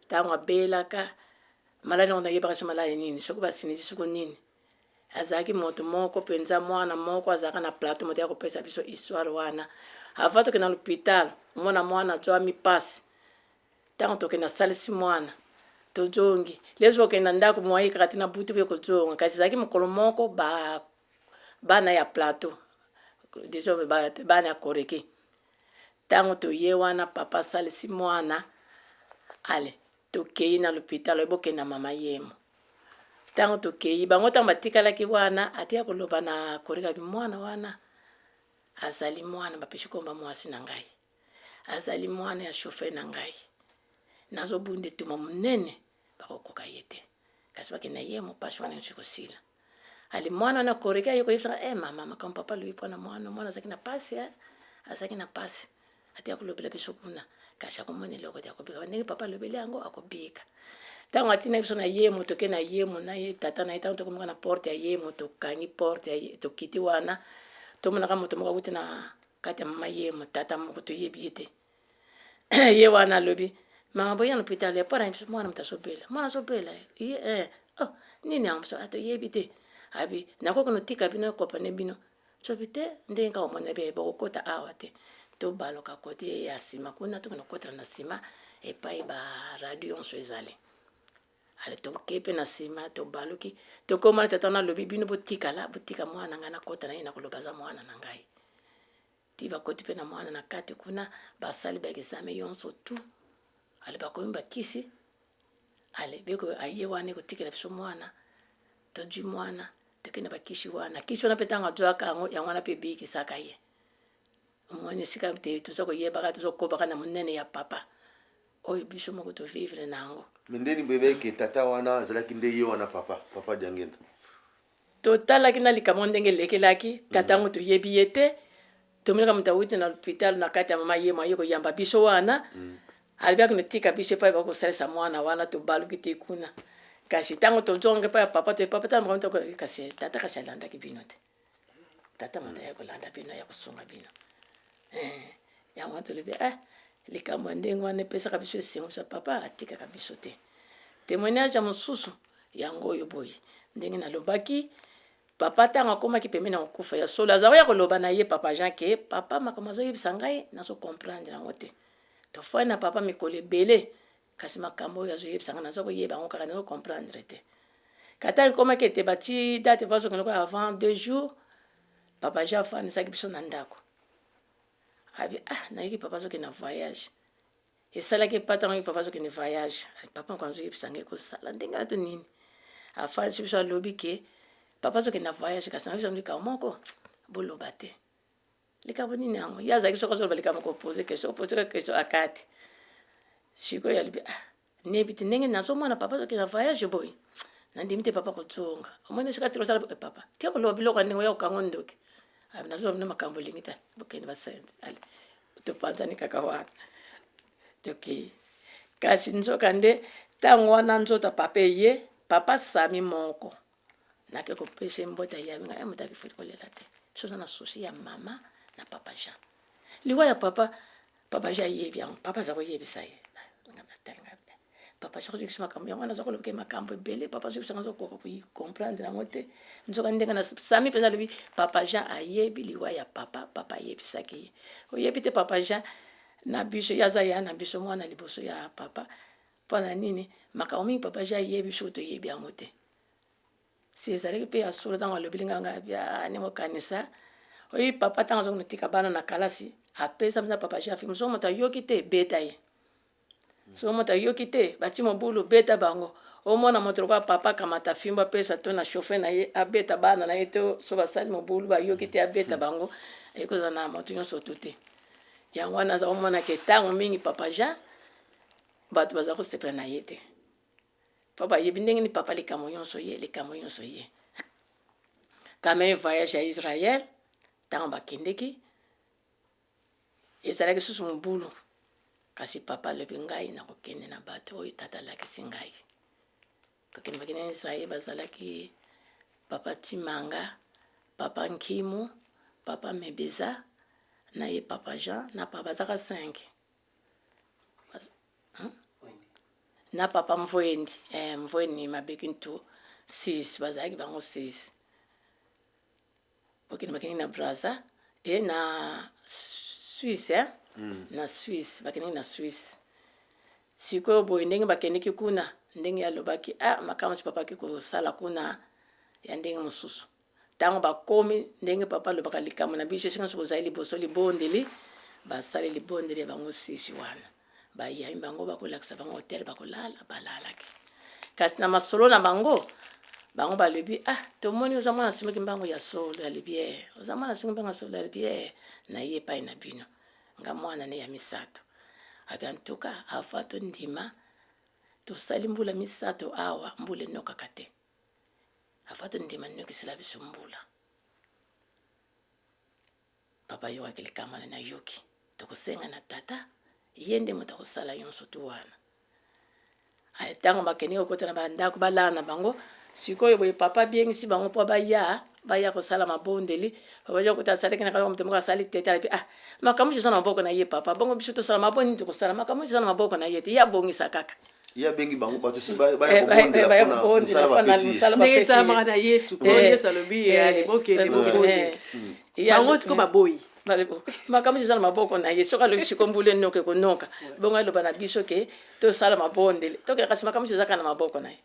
ntango abelaka maladi yango nayebaka so maladi nini soki basinisi soko nini azalaki moto moko mpenza mwana moko azalaka na plateau moto ya kopesa biso histoire wana ava tokenda na l'hôpital omona mwana azwami mpasi ntango tokenda asalisi mwana tojongi leso okenda ndako mwayikaka te na butu mpe kojonga kasi ezalaki mokolo moko bana ya plateau deja bana ya koreki ntango toye wana papa asalisi mwana ale tokei na l'hôpital oyebokenda mama yemo ntango tokei bango ntango batikalaki wana ateya koloba na koreka mwana wana azali mwana bapesi komba mwasi na ngai azali mwana ya chauffeur na ngai nazobunda etuma monene bakokoka ye te kasi bakenda ye mopasi wana nyonso ekosila ali mwana na koreka yoko yebisa mama kama papa lui pona mwana azaki na pasi azaki na pasi ati akulobela biso kuna kasha komone loko ti akobika ndenge papa alobeli yango akobika ntango atina biso na ye mo toke na ye mo na ye tata na ye ntango tokomaka na porte ya ye mo tokangi porte ya ye tokiti wana tomonaka moto moko awuti na kati ya mama ye mo tata moko toyebi ye te ye wana alobi mama boya na hôpital ya para biso mwana moto azobela ye nini yango biso atoyebi te abi nakoki notika bino ekopane bino sobi te ndenge kaka omona be bakokota awa te tobaloka kote ya nsima kuna tokoki nakotela na nsima epai baradio nyonso ezali ale toke mpe na nsima tobaloki tokóma tata nalobi bino botika mwana ngai nakota na ye nakoloba aza mwana na ngai ti bakoti mpe na mwana na kati kuna basali baexame nyonso tu ale bakomi bakisi ale beko aye wana ekotikela biso mwana tozwi mwana tokende bakisi wana mpe ntango azwaka yango yango wana mpe ebikisaka ye omoni esika te toza koyebaka tozokobaka na monene ya papa oyo biso moko tovivre na yango ndeni bebeke tata wana azalaki nde ye wana papa Diangenda totalaki na likambo ndenge elekelaki tata yango toyebi ye te tomonaka moto awuti na hôpital na kati ya mama ye mo aye koyamba biso wana alibaki notika biso epai bakosalisa mwana wana tobaluki te kuna kasi ntango tozonga epai ya papa te papa tala makambo kasi tata kasi alandaki bino te tata moto ya kolanda bino ya kosunga bino yango tolobi likambo ya ndenge wana epesaka biso esengo sa papa atikaka biso te témoignage ya mosusu yango oyo boye ndenge nalobaki papa ntango akomaki pembeni ya kokufa ya solo azalaki ya koloba na ye papa Jean ke papa makambo azoyebisa ngai nazokomprendre yango te tofai na papa mikolo ebele kasi makambo oyo azoyebisa ngai naza koyeba yango kaka nazokomprendre te kata ekomaki ete bati date bazokende avant 2 jours papa Jean afandisaki biso na ndako abi nayoki papa azokende na voyage esalaki epatango yoki papa azokende voyage papa nko azoyebisa ngai kosala ndenge ato nini afandisi biso alobi ke papa azokende na voyage kasi na biso likambo moko boloba te likambo nini yango ye azalaki soki azoloba likambo kopose question akati sikoyo alobi neyebi te ndenge nazomona papa azokende na voyage boye nandimi te papa kotsonga omoni sika tiri osala papa tia koloba biloko ya ndenge oya kokango ndoki nazoloba bino makambo olingi te bokende basenze ale topanzani kaka wana toki kasi nzoka nde ntango wana nzota papa eye papa sami moko nake kopesa mbota yabi ngai moto akifuli kolela te biso oza na susi ya mama na papa Jean liwa ya papa Jean ayebi yango papa aza koyebisa ye papa Jean azoyebisa makambo yango wana aza koloba makambo ebele papa azoyebisa ngo azokoka kokomprendre yango te nzoka ndenge na sami mpenza alobi papa Jean ayebi liwa ya papa ayebisaki ye oyebi te papa Jean na biso ye aza ya na biso mwana liboso ya papa mpona nini makambo mingi papa Jean ayebi biso toyebi yango te si ezalaki mpe ya solo ntango alobeli nganga bia nemokanisa oyebi papa ntango aza konotika bana na kalasi apesa mpenza papa Jean afiki soki moto ayoki te beta ye soki moto ayoki te bati mobulu beta bango omona moto lokola papa akamata fimbo apesa to na chauffeur na ye abeta bana na ye to so basali mobulu bayoki te abeta bango ekozala na moto nyonso tu te yango wana aza komona ke ntango mingi papa Jean bato baza kosepela na ye te papa yebi ndenge ni papa likambo nyonso ye quand même voyage ya Israël ntango bakendeki ezalaki susu mobulu kasi papa alobi ngai nakokende na bato oyo tata alakisi ngai kokende bakende na Israël bazalaki papa Timanga papa Nkimu papa Mebeza na ye papa Jean na papa bazaka 5 na papa Mvoendi mabeki ntu 6 bazalaki bango 6 bakende bakende na Brazza e na Suisse na Suisse bakende na Suisse sikoyo boye ndenge bakendeki kuna ndenge alobaki makambo ti papa kosala kuna ya ndenge mosusu ntango bakomi ndenge papa alobaka likambo na biso esika nyonso kozali liboso libondeli basali libondeli ya bango 6 wana bayami bango bakolakisa bango hotel bakolala balalaki kasi na masolo na bango balobi tomoni oza mwana simiki mbango ya solo alobi oza mwana simiki mbango ya solo alobi na ye epai na bino nga mwana ne ya misato abi antuka afa tondima tosali mbula misato awa mbula enokaka te afato ndima nokisila biso mbula papa yo akilikamana na yoki tokusenga na tata yende moto kusala yonso tu wana ay tango bakeni okota na bandako balana bango sikoyo boye papa biengisi bango po baya kosala mabondeli babaja kuta sala kina kala mtu mga sali tete alapi makamushi sana maboko na ye papa bongo biso to sala mabondi to kusala makamushi sana maboko na ye ya bongisa kaka ya bengi bango bato si baya kubondela pona musala ndenge sa mara Yesu ko Yesu alobi ali bokende bokende bango tiko baboyi makamushi sana maboko na ye soka lo sikombule noke konoka bongo aloba na biso ke to sala mabondeli to ke kasi makamushi zaka na maboko na ye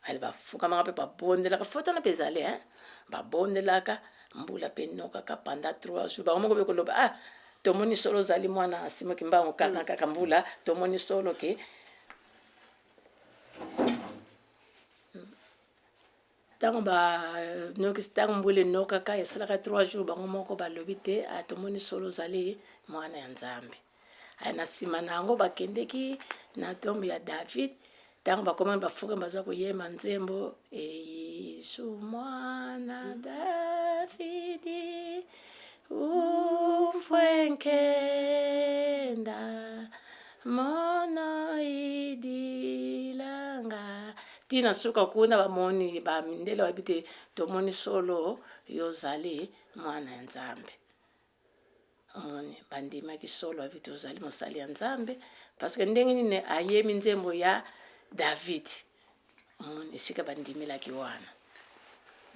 ali bafuka manga pe babondelaka fota na pezale babondelaka mbula pe nokaka panda 3 jours bango moko bekoloba tomoni solo zali mwana asimo kimbango kaka mbula tomoni solo ke tango nokisi tango mbula nokaka esalaka 3 jours bango moko balobi te tomoni solo zali mwana ya Nzambe na nsima nango bakendeki na tombe ya David tango bakomani bafuka baza koyema nzembo Yesu mwana Davidi umfwenkenda mono idilanga tina suka kuna bamoni bamindele babite tomoni solo yozali mwana ya Nzambe omoni bandimaki solo babite ozali mosali ya Nzambe parce que ndenge nini ayemi nzembo ya David esika bandimelaki wana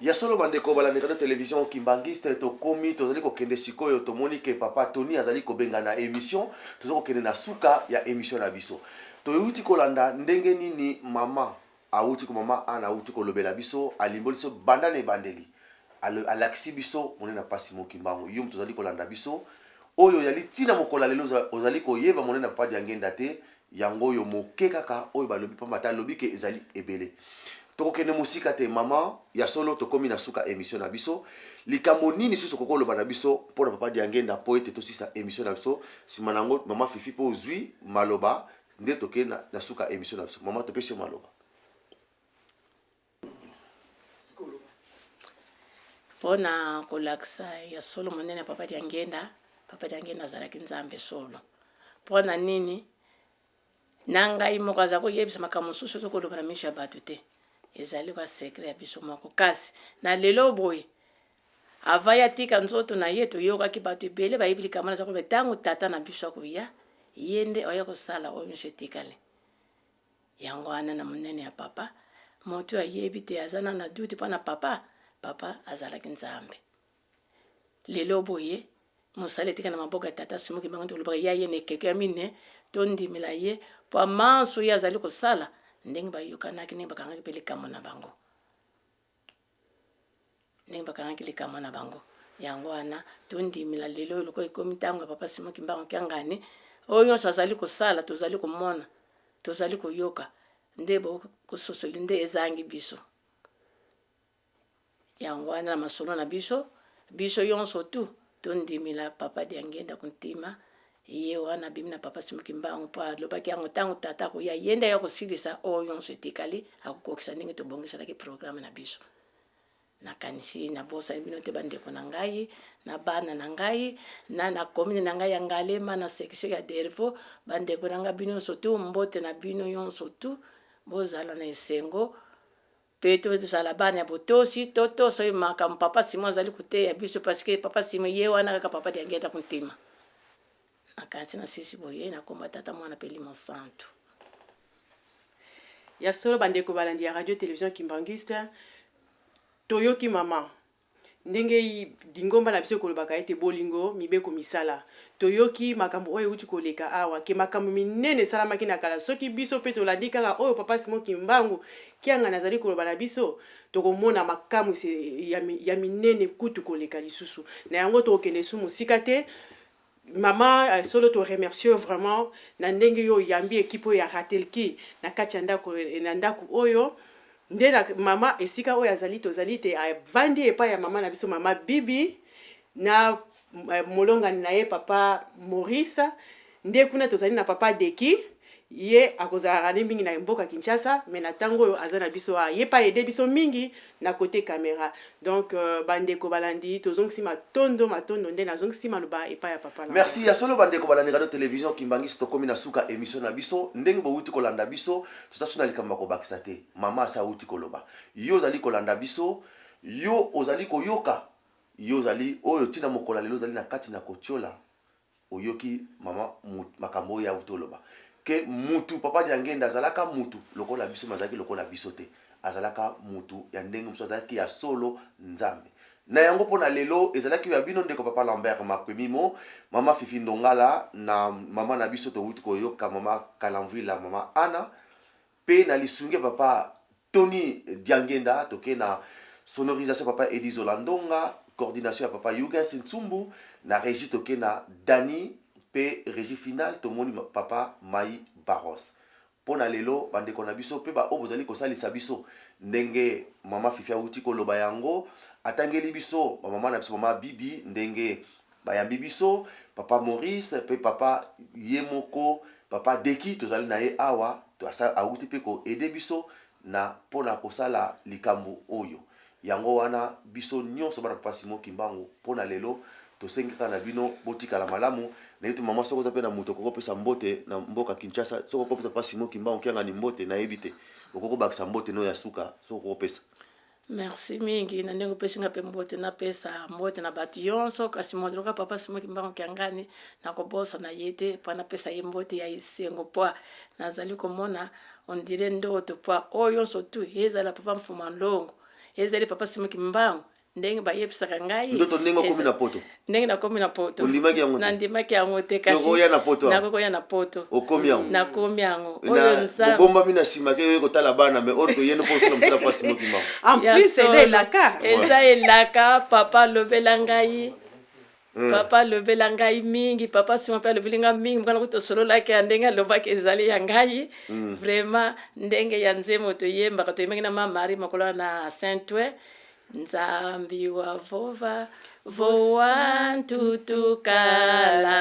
ya solo bandeko balandeka na télévision kimbangiste tokomi tozali kokende sikoyo tomoni ke papa Tony azali kobenga na émission tozali kokende na suka ya émission na biso toyuti kolanda ndenge nini mama auti ko mama ana auti kolobela biso alimboli so bandane bandeli alakisi biso monena pasi mokimbango yum tozali kolanda biso oyo yali tina mokola lelo ozali koyeba monena papa Diangenda te yango yo moke kaka oyo balobi pamba ta lobi ke ezali ebele tokokende musika te mama ya solo tokomi na suka émission na biso likambo nini susu kokoloba na biso mpona papa Diangenda po ete tosisa émission na biso sima nango mama Fifi po ozwi maloba nde toke na suka émission na biso mama topesi maloba pona kolakisa ya solo monene papa Diangenda azalaki Nzambe solo pona nini nangai moko aza koyebisa makambo mosusu tokoloba na miso ya bato te ezali kwa sekre ya biso moko kasi na lelo boye ava ya tika nzoto na ye toyokaki bato ebele bayebi likambo aza koloba ntango tata na biso akoya ye nde oya kosala oyo nyonso etikali yango wana na monene ya papa moto ayebi te aza na duti mpona papa azalaki Nzambe lelo boye mosala etika na maboko ya tata Simon Kimbangu tolobaka ye aye na ekeko ya mine tondimela ye po amanso ye azali kosala ndenge bayokanaki ndenge bakangaki mpe likambo na bango yango wana tondimela lelo loko ekomi ntango ya papa Simon Kimbangu kiangani oyo nyonso azali kosala tozali komona tozali koyoka nde bokososoli nde ezangi biso yango wana na masolo na biso yonso tu tondimela papa Diangenda kuntima ye wana bimi na papa Simon Kimbangu po alobaki yango ntango tata akoya ye nde ya kosilisa oyo nyonso etikali akokokisa ndenge tobongiselaki programme na biso nakanisi nabosani bino te bandeko na ngai na bana na ngai na commune na ngai ya Ngalema na section ya Dervo bandeko na ngai bino nyonso tu mbote na bino nyonso tu bozala na esengo pe tozala bana ya botosi totoso makambo papa Simon azali koteya biso parce que papa Simon ye wana kaka papa Diangenda kuntima nakanisi na sisi boye nakomba tata mwana pe Limo Santu ya solo bandeko balandi ya radio télévision kimbangiste toyoki mama ndenge dingomba na biso kolobaka ete bolingo mibeko misala toyoki makambo oyo uti koleka awa ke makambo minene salamaki na kala soki biso pe tolandi kaka oyo papa Simon Kimbangu kianga nazali koloba na biso tokomona makambo ya minene kutu koleka lisusu na yango tokende su musika te mama solo to remercier vraiment na ndenge yo yambi ekipo ya ratelki na kati ya ndako oyo nde na mama esika oyo azali tozali te avandi epai ya mama na biso mama Bibi na molongani na ye papa Maurice nde kuna tozali na papa Deki ye akozalaka ne mingi na mboka Kinshasa mais na ntango oyo aza na biso ye pa aide biso mingi na côté caméra donc bandeko balandi tozongisima matondo nde nazongisima loba epai ya papa merci ya solo bandeko balandi radio télévision kimbangisi tokomi na suka émission na biso ndenge bouti kolanda biso totasuna likambo kobakisa te mama asa uti koloba yo ozali kolanda biso yo ozali koyoka yo ozali oyo tina mokola lelo ozali na kati na kotiola oyoki mama makambo ya utoloba ke mutu papa Diangenda azalaka mutu lokola biso mazaki lokola biso te azalaka mutu ya ndenge muso azalaki ya solo nzambe na yango pona lelo ezalaki ya bino ndeko papa Lambert Makwemimo mama Fifi Ndongala na mama na biso to wuti koyoka mama Kalamvila mama Ana pe na lisunge papa Tony Diangenda toke na sonorisation papa Edi Zolandonga coordination ya papa Yuga Sintsumbu na régie toke na Dani pe régie finale tomoni papa Mai Baros pona lelo bandeko na biso pe ba obozali kosalisa biso ndenge mama Fifi awuti koloba yango atangeli biso mama na biso mama Bibi ndenge bayambi biso papa Maurice pe papa Yemoko papa Deki tozali na ye awa to asa awuti pe ko aider biso na pona kosala likambo oyo yango wana biso nyonso bana papa Simon Kimbangu pona lelo tosengeka na bino botikala malamu na yetu mama soko pe na moto kokopesa mbote na mboka Kinshasa soko kopesa papa Simon Kimbangu kianga ni mbote na ebite okoko bakisa mbote no ya suka soko kopesa. Merci mingi na ndenge peshinga pe mbote na pesa mbote na batu yonso kasi modroka papa Simon Kimbangu kiangani na kobosa na yete pana pesa ye mbote ya isengo poa nazali komona on dirait ndoto poa oyo so tu ezala papa mfuma longo ezali papa Simon Kimbangu ndenge ba yepsaka ngai ndoto ndenge komi na poto ndenge na komi na poto undimaki yango na ndimaki yango te kasi koya na poto na koya na poto okomi yango na komi yango oyo nza bomba mina simake yo kotala bana me orto yeno po sala mtala pa Simon Kimbangu en plus c'est elaka eza elaka papa lobela ngai papa lobela ngai mingi papa Simon pe lobelinga mingi mkana kuto solo lake ndenge lobaki ezali ya ngai vraiment ndenge ya nzemo to yemba ka to yemengi na mama Marie makola na Saint-Ouen nzambi wa vova voa ntutukala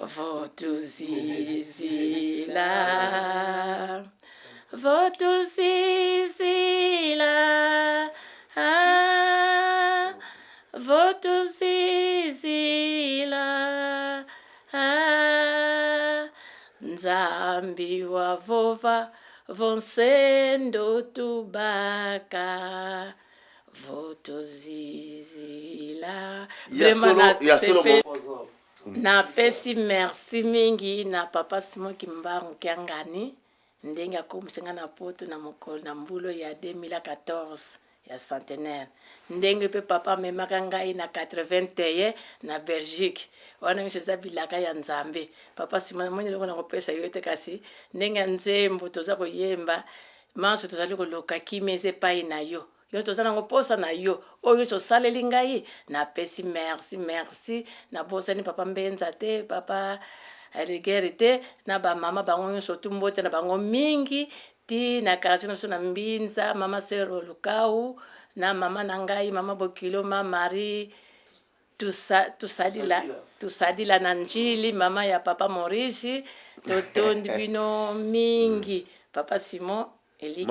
votuzizila votuzizila votuzizila nzambi wa vova vonsendo tubaka votozizila vraiment na pesi merci mingi na papa Simon Kimbangu kiangani ndenge akomusenga na poto na mokolo na mbulo ya 2014 ya centenaire ndenge pe papa memaka ngai na 81 na Belgique wana ngishoza bilaka ya nzambe papa Simon mwenye loko na kopesa yote kasi ndenge nzembo toza koyemba manso tozali koloka kimeze pai na yo yo tozana ngoposa na yo oyo tosaleli ngai na pesi merci na bosani papa Mbenza te papa Rigere te na ba mama bango nyonso tumbote na bango mingi ti na karasino so na Mbinza mama Sero Lukau na mama nangai mama Bokilo mama Marie tusadila na njili mama ya papa Maurice totondi bino mingi papa Simon eliki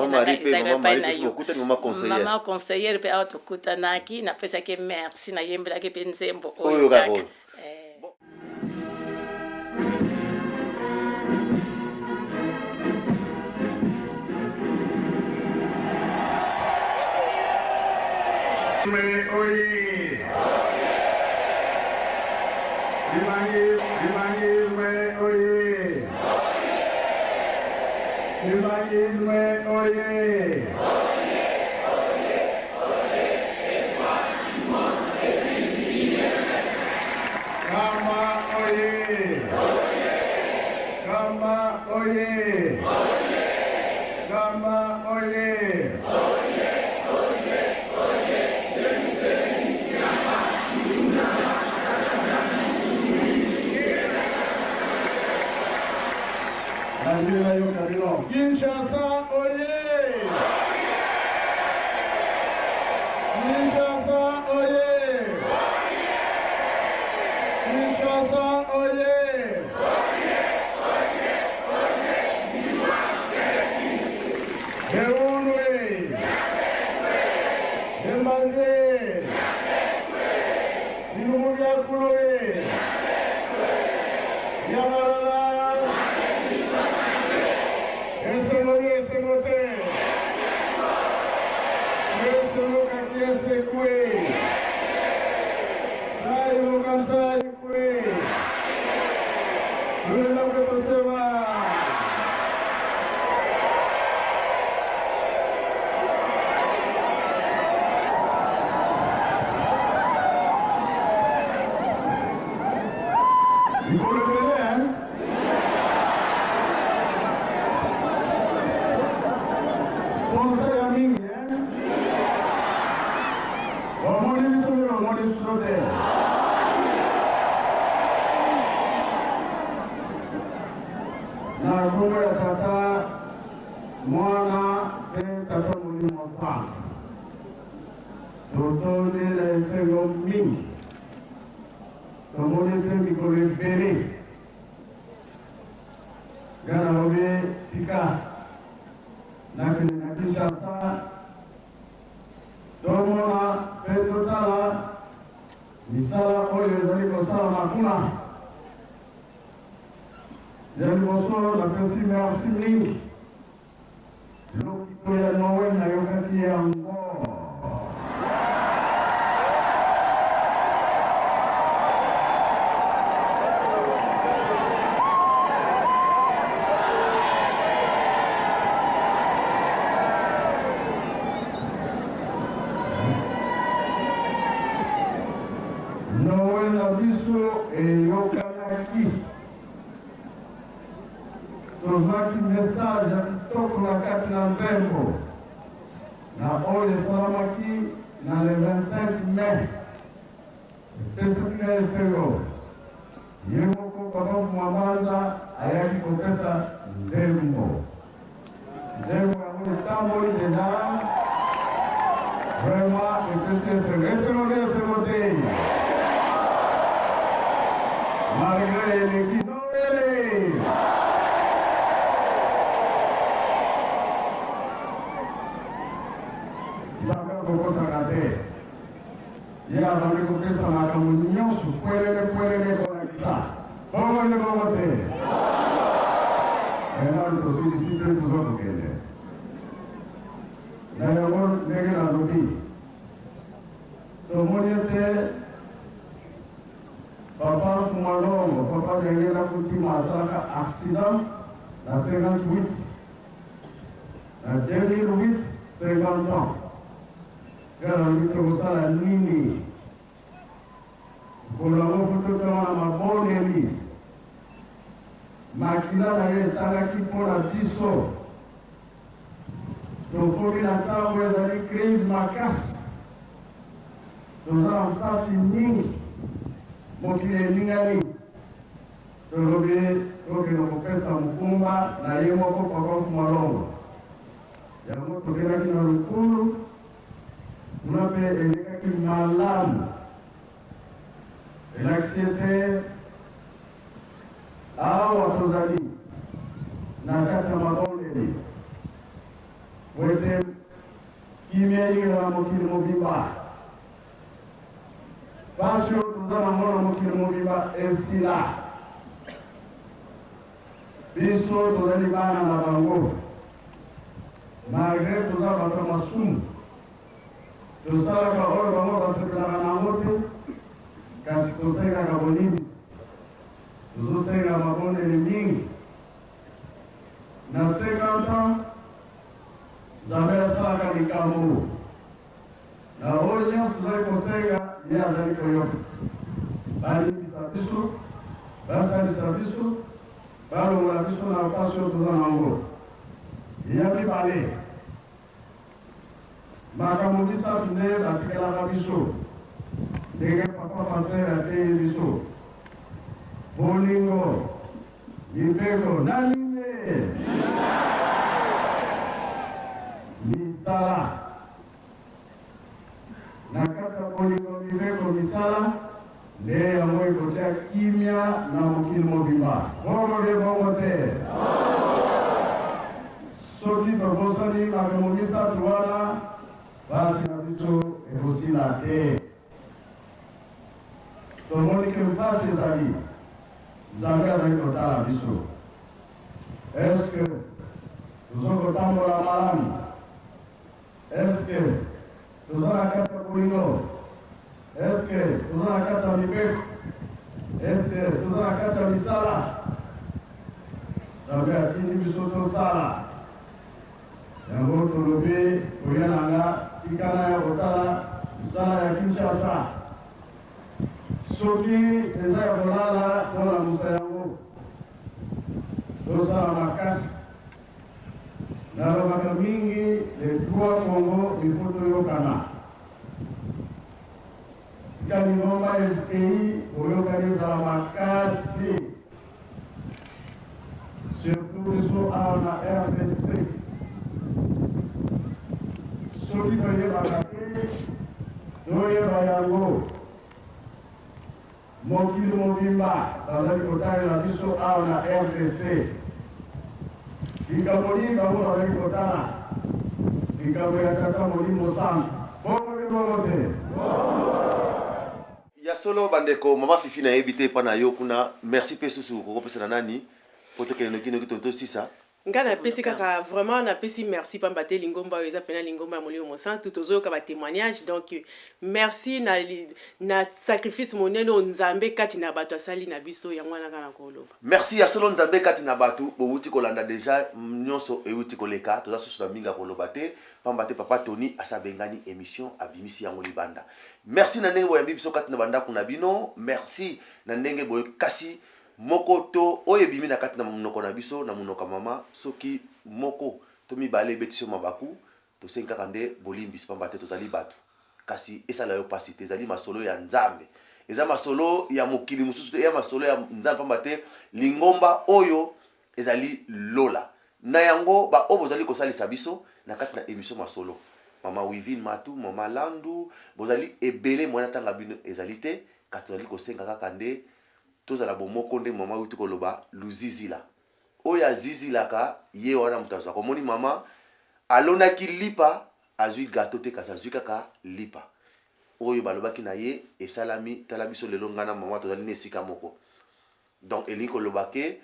mama conseillère pe auto kutanaki na pesa ke merci na yembela ke penzembo oyo kaka Kinshasa, oye! Kinshasa, oye! Kinshasa, oye! Mbanje. Inumulia kuloe. Yamarala. Esemoni esemote. Esemoka kiese kwe. Ayo kamsa kwe. Nuna kutosema. Soki Professori Makamogisa Tuana, basi na vitu tozozila te. Tomoni ke mpasi ezali nzambe azali kotala biso. Eske tozokotambola malamu? Eske toza na kati ya bolingo? Eske toza na kati ya mibeko? Eske toza na kati ya misala? Nzambe atindi biso tosala. Yango tolobi koya nanga tikana ya kotala misala ya Kinshasa. Soki eza ya kolala mpona musa yango tosala makasi. Nalobaka mingi le trois Congo ifo toyokana. Tika lingomba SPI oyokani ezala makasi. Surtout biso awa na RDC. Soki toyebaka te toyeba yango. Mokili mobimba bazali kotalela biso awa na RDC. Likambo nini bango bazali kotala? Likambo ya tata Molimo Santu. Bongo ni bongo te? Ya solo bandeko mama Fifi na yebi te pa na yo kuna. Merci pe susu kokopesa na nani po tokende noki tonto sisa. Nga napesi kaka vraiment napesi merci pamba te lingomba oyo eza pena lingomba ya Molimo Santu tozoyoka ba témoignage donc merci na sacrifice monene o nzambe kati na bato asali na biso yango wana kana koloba. Merci ya solo nzambe kati na batu bowuti kolanda deja nyonso ewuti koleka toza susu na minga koloba te pamba te papa Tony asabengani émission abimisi yango libanda. Merci na ndenge boyambi biso kati na banda kuna bino. Merci na ndenge boyo kasi moko to oye bimi na kati na munoko na biso na munoko mama soki moko to mibale betiso mabaku to senka kande bolimbi pamba te tozali batu kasi esala yo pasi te ezali masolo ya nzambe eza masolo ya mokili mususu te ya masolo ya nzambe pamba te lingomba oyo ezali lola na yango ba obo zali kosalisa biso na kati na émission masolo mama Wivine Matu mama Landu bozali ebele mwana tanga bino ezali te kasi tozali kosenga kaka nde tozala bomoko nde mama uti koloba luzizila oya zizilaka ye wana mutazo komoni mama alonaki lipa azui gato te kasi azui kaka lipa oyo balobaki na ye esalami tala biso lelo ngana mama tozali na esika moko donc elingi koloba ke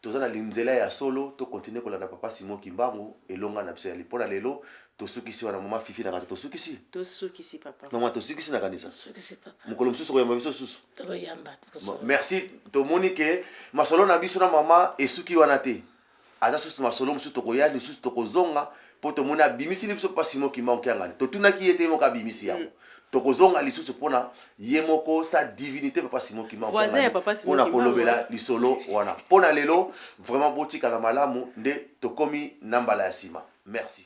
toza na linzela ya solo to continue kolanda papa Simon Kimbangu elonga na biso ya lipona lelo tosukisi wana mama Fifi na kata tosukisi papa mama tosukisi na kanisa Tosukisi papa. mukolo mususu koyamba biso susu Toyamba. merci tomoni ke masolo na biso na mama esuki wana te aza susu masolo mususu tokoya lisusu tokozonga po tomoni abimisi biso papa Simon Kimbangu kiangani totunaki ye te moko abimisi yango tokozonga lisusu pona ye moko sa divinité papa Simon Kimbangu voisin ya papa Simon Kimbangu pona kolobela lisolo wana pona lelo vraiment botika na malamu nde tokomi nambala ya sima merci.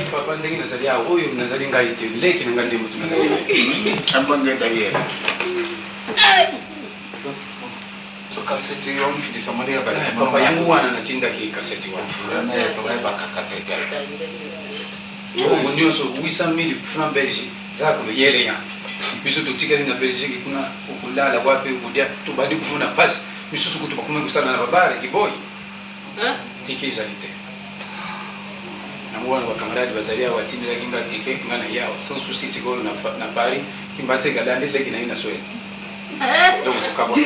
papa ndenge nazali ya oyo nazali ngai te leki na ngai nde motu nazali ambonge ndaliye so kaseti yo mfidisa mwale ya bala papa yangu wana natindaki kaseti wana bongo nyonso 800,000 francs belge zako yele ya biso totikali na Belgique kuna okulala wapi kudia tubadi kufuna pasi misusu kutupa kuma kusana na babare kiboi tike izalite na mwana wa kamaradi bazalia watindira kinga tike ngana yao sans souci siko na Paris kimbatse galande leki na ina sweti donc tukabwa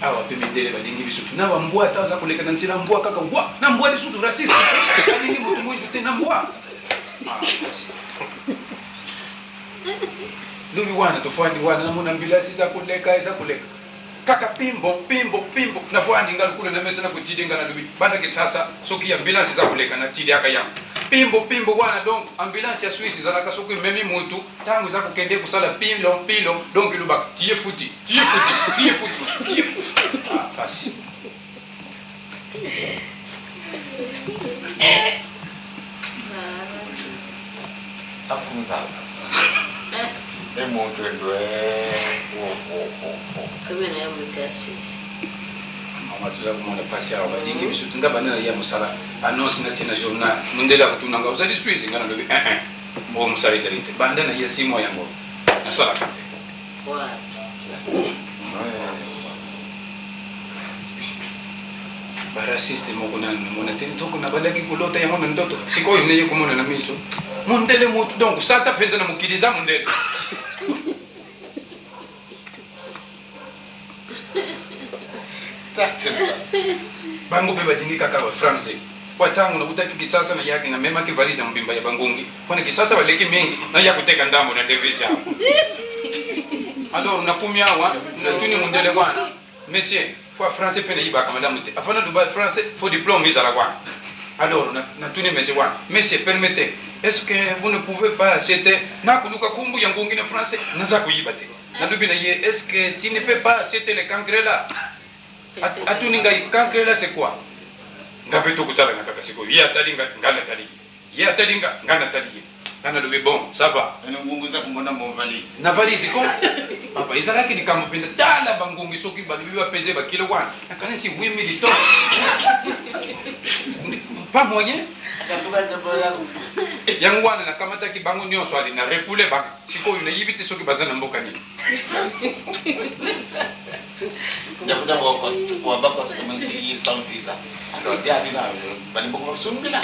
awa pemedele balingi bisutu na bambwa taza kuleka na nzira mbwa kaka mbwa na mbwa lisutu raciste balingi mutu mwindu te na mbwa lubi wana tofandi wana namuna mbilasi za kuleka kaka pimbo na bwandi ngal kule na mesa na kujidi ngana lubi banda kisasa soki ya ambulance za kuleka na tidi aka yang pimbo wana donc ambulance ya Suisse za naka soki memi mutu tangu za kukende kusala pilo donc luba tie futi basi afunza emo twendwe Kamera ya mutashisi. Mama tuza kumona pasi awa badingi bisutu ngabana ya musala annonce na tina journal mundela kutunanga uzali Suisse ngana lobi mo musala izalite banda na yesimo yango na sala kate Wa. bara system mo kuna mona tento kuna balaki kulota ya mona ndoto siko ine kumona na miso mundele mutu donc sata penza na mukiliza mundele bango pe badingi kaka wa français watangu na kutaki kisasa na yake na mema kivaliza mbimba ya bangungi kwa kisasa waleki mingi na ya kuteka ndambo na deveja alors na kumya wa na tuni mundele bwana monsieur kwa français pene iba kama damu te afana duba français faut diplôme izala kwa alors na tuni monsieur permettez est-ce que vous ne pouvez pas acheter na kuluka kumbu ya ngungi na français na za kuiba te na dubi na ye est-ce que tu ne peux pas acheter le cancre là atuni ngai cancre là c'est quoi ngapeto kutala ngaka siko ya talinga ngana tali kana dubi bon ça va ene ngungu za kumbona mo valise na valise ko papa izalaki ni kama pinda tala bangungi soki badubi ba pese ba kilo wana kana si 8000 tonnes pas moyen yangu wana nakamata kibango nyonso ali na refule ba siko yuna yibiti soki bazana mboka ni jabuda boko kwa bako semensi sans visa alors dia dina bali boko sumbila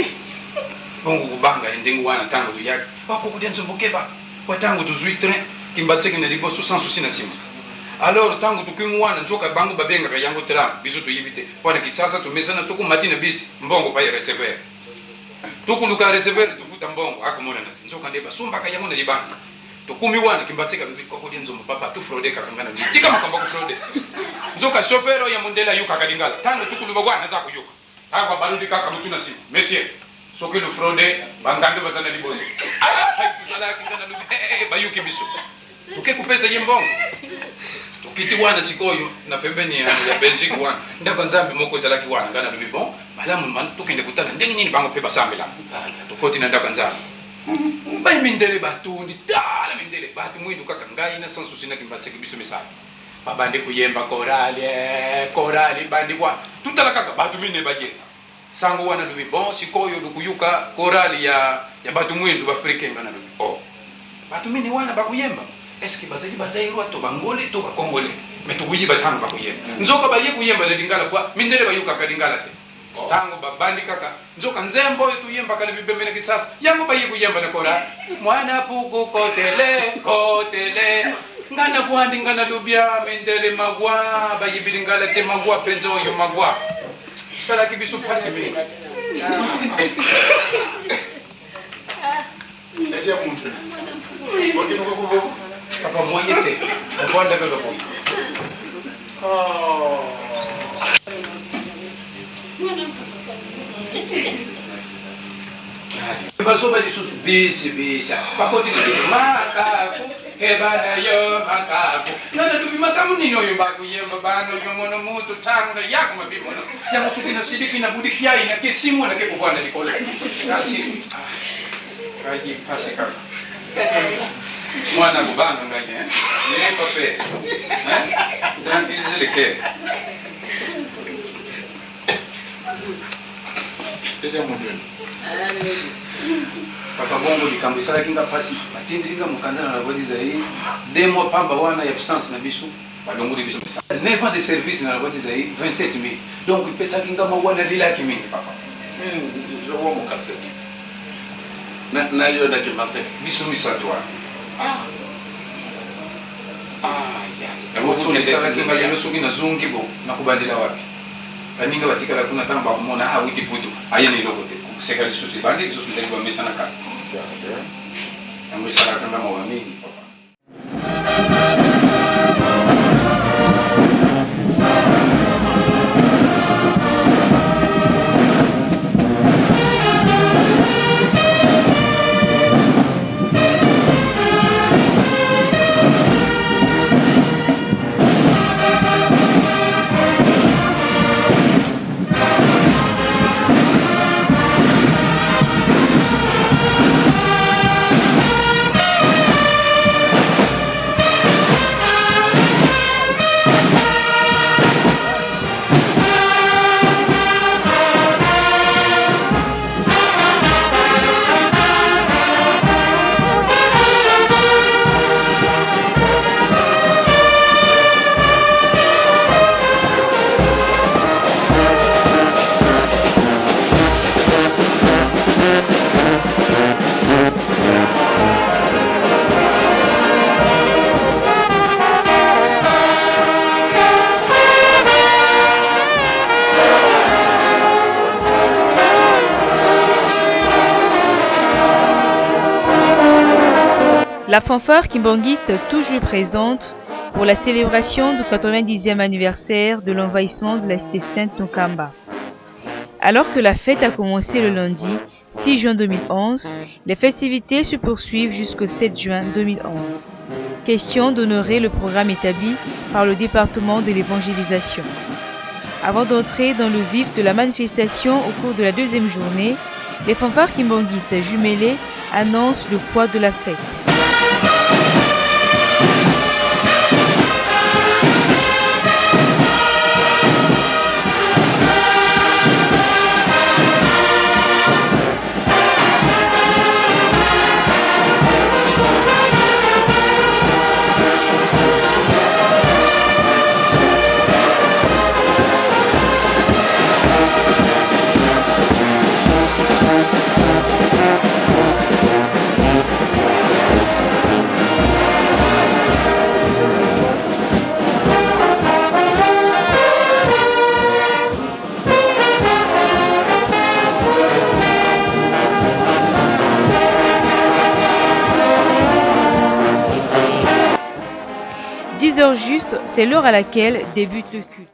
bongo kubanga ndengu wana tango tu yake wako kudenzo bokeba kwa tango tu zuitre kimbatseke na liboso sans souci na sima alors tango tu kimwana njoka bango babenga ka yango tera biso tu yibite kwa kisasa tu mesana soko matina bisi mbongo pa recevoir tukuluka recevoir tufuta mbongo akomona njoka ndeba sumba ka yango na libanga tukumi wana kimbatseka mziko ko denzo papa tu fraude ka kangana tika makamba ku fraude njoka chopero ya mondela yuka kalingala tango tukuluba bwana za kuyuka akwa barudi kaka mutuna simu monsieur soki le fraude bangando bazana liboso kizala kingana lubi bayuki biso tuke kupesa yimbongo tukiti wana sikoyo na pembeni ya Belgique wana ndako nzambe moko ezalaki wana ngana lubi bon malamu man tukende kutana ndenge nini bango pe basambela tukoti na ndako nzambe bayi mindele batundi tala mindele batu mwindu kaka ngai na sans souci na kimbatseki biso misala babande kuyemba korali bandi kwa tutala kaka batu mine baje sango wana lubi bon sikoyo lukuyuka korali ya batu mwindu bafrika ngana lubi batu mine wana bakuyemba est-ce que bazairwa to bangole to bakongole metukuyi batano bakuyemba nzoka baye kuyemba le lingala kwa mindele bayuka kalingala te tango babandi kaka nzoka nzembo yetu yemba kale bibemene kisasa yango baye kuyemba na korali mwana puku kotele ngana bwandi ngana lubya mindele magwa baye bilingala te magwa penzo yo magwa sala kibisu pasi mimi ndio mtu wote mko papa moyete bonda ko ko baso ba disusu bisi bisa pakoti maka Ebana yo makaku. Nana tupi makamu nino yo baku yemba bano yo mono mutu tanga yako mabimono. Ya musuki na sidiki na budi kiai na kesimu na kepo bwana dikola. Kasi. Kaji pase kaka. Mwana kubana ngaje. Ni pape. Tranquille ke. Tete mudwe. Papa bongo likambisala kinga pasi matindinga mukandana na bodi zai demo pamba wana ya absence na bisu balonguri bisu never de service na bodi zai 27000 donc pesa kinga mawana lila kimingi papa je vois mon cassette na yo na kimate bisu misatwa ya wotu ne pesa kinga yelo suki na zungi bo nakubandila wapi kaninga batikala kuna tamba kumona awiti putu ayene ilokote sekali susi bandi susi ndego mesana ka amesana kama mwamini papa. La fanfare kimbangiste toujours présente pour la célébration du 90e anniversaire de l'envahissement de la cité sainte Nkamba. Alors que la fête a commencé le lundi 6 juin 2011, les festivités se poursuivent jusqu'au 7 juin 2011. Question d'honorer le programme établi par le département de l'évangélisation. Avant d'entrer dans le vif de la manifestation au cours de la deuxième journée, les fanfares kimbanguistes jumelées annoncent le poids de la fête. Juste, c'est l'heure à laquelle débute le culte.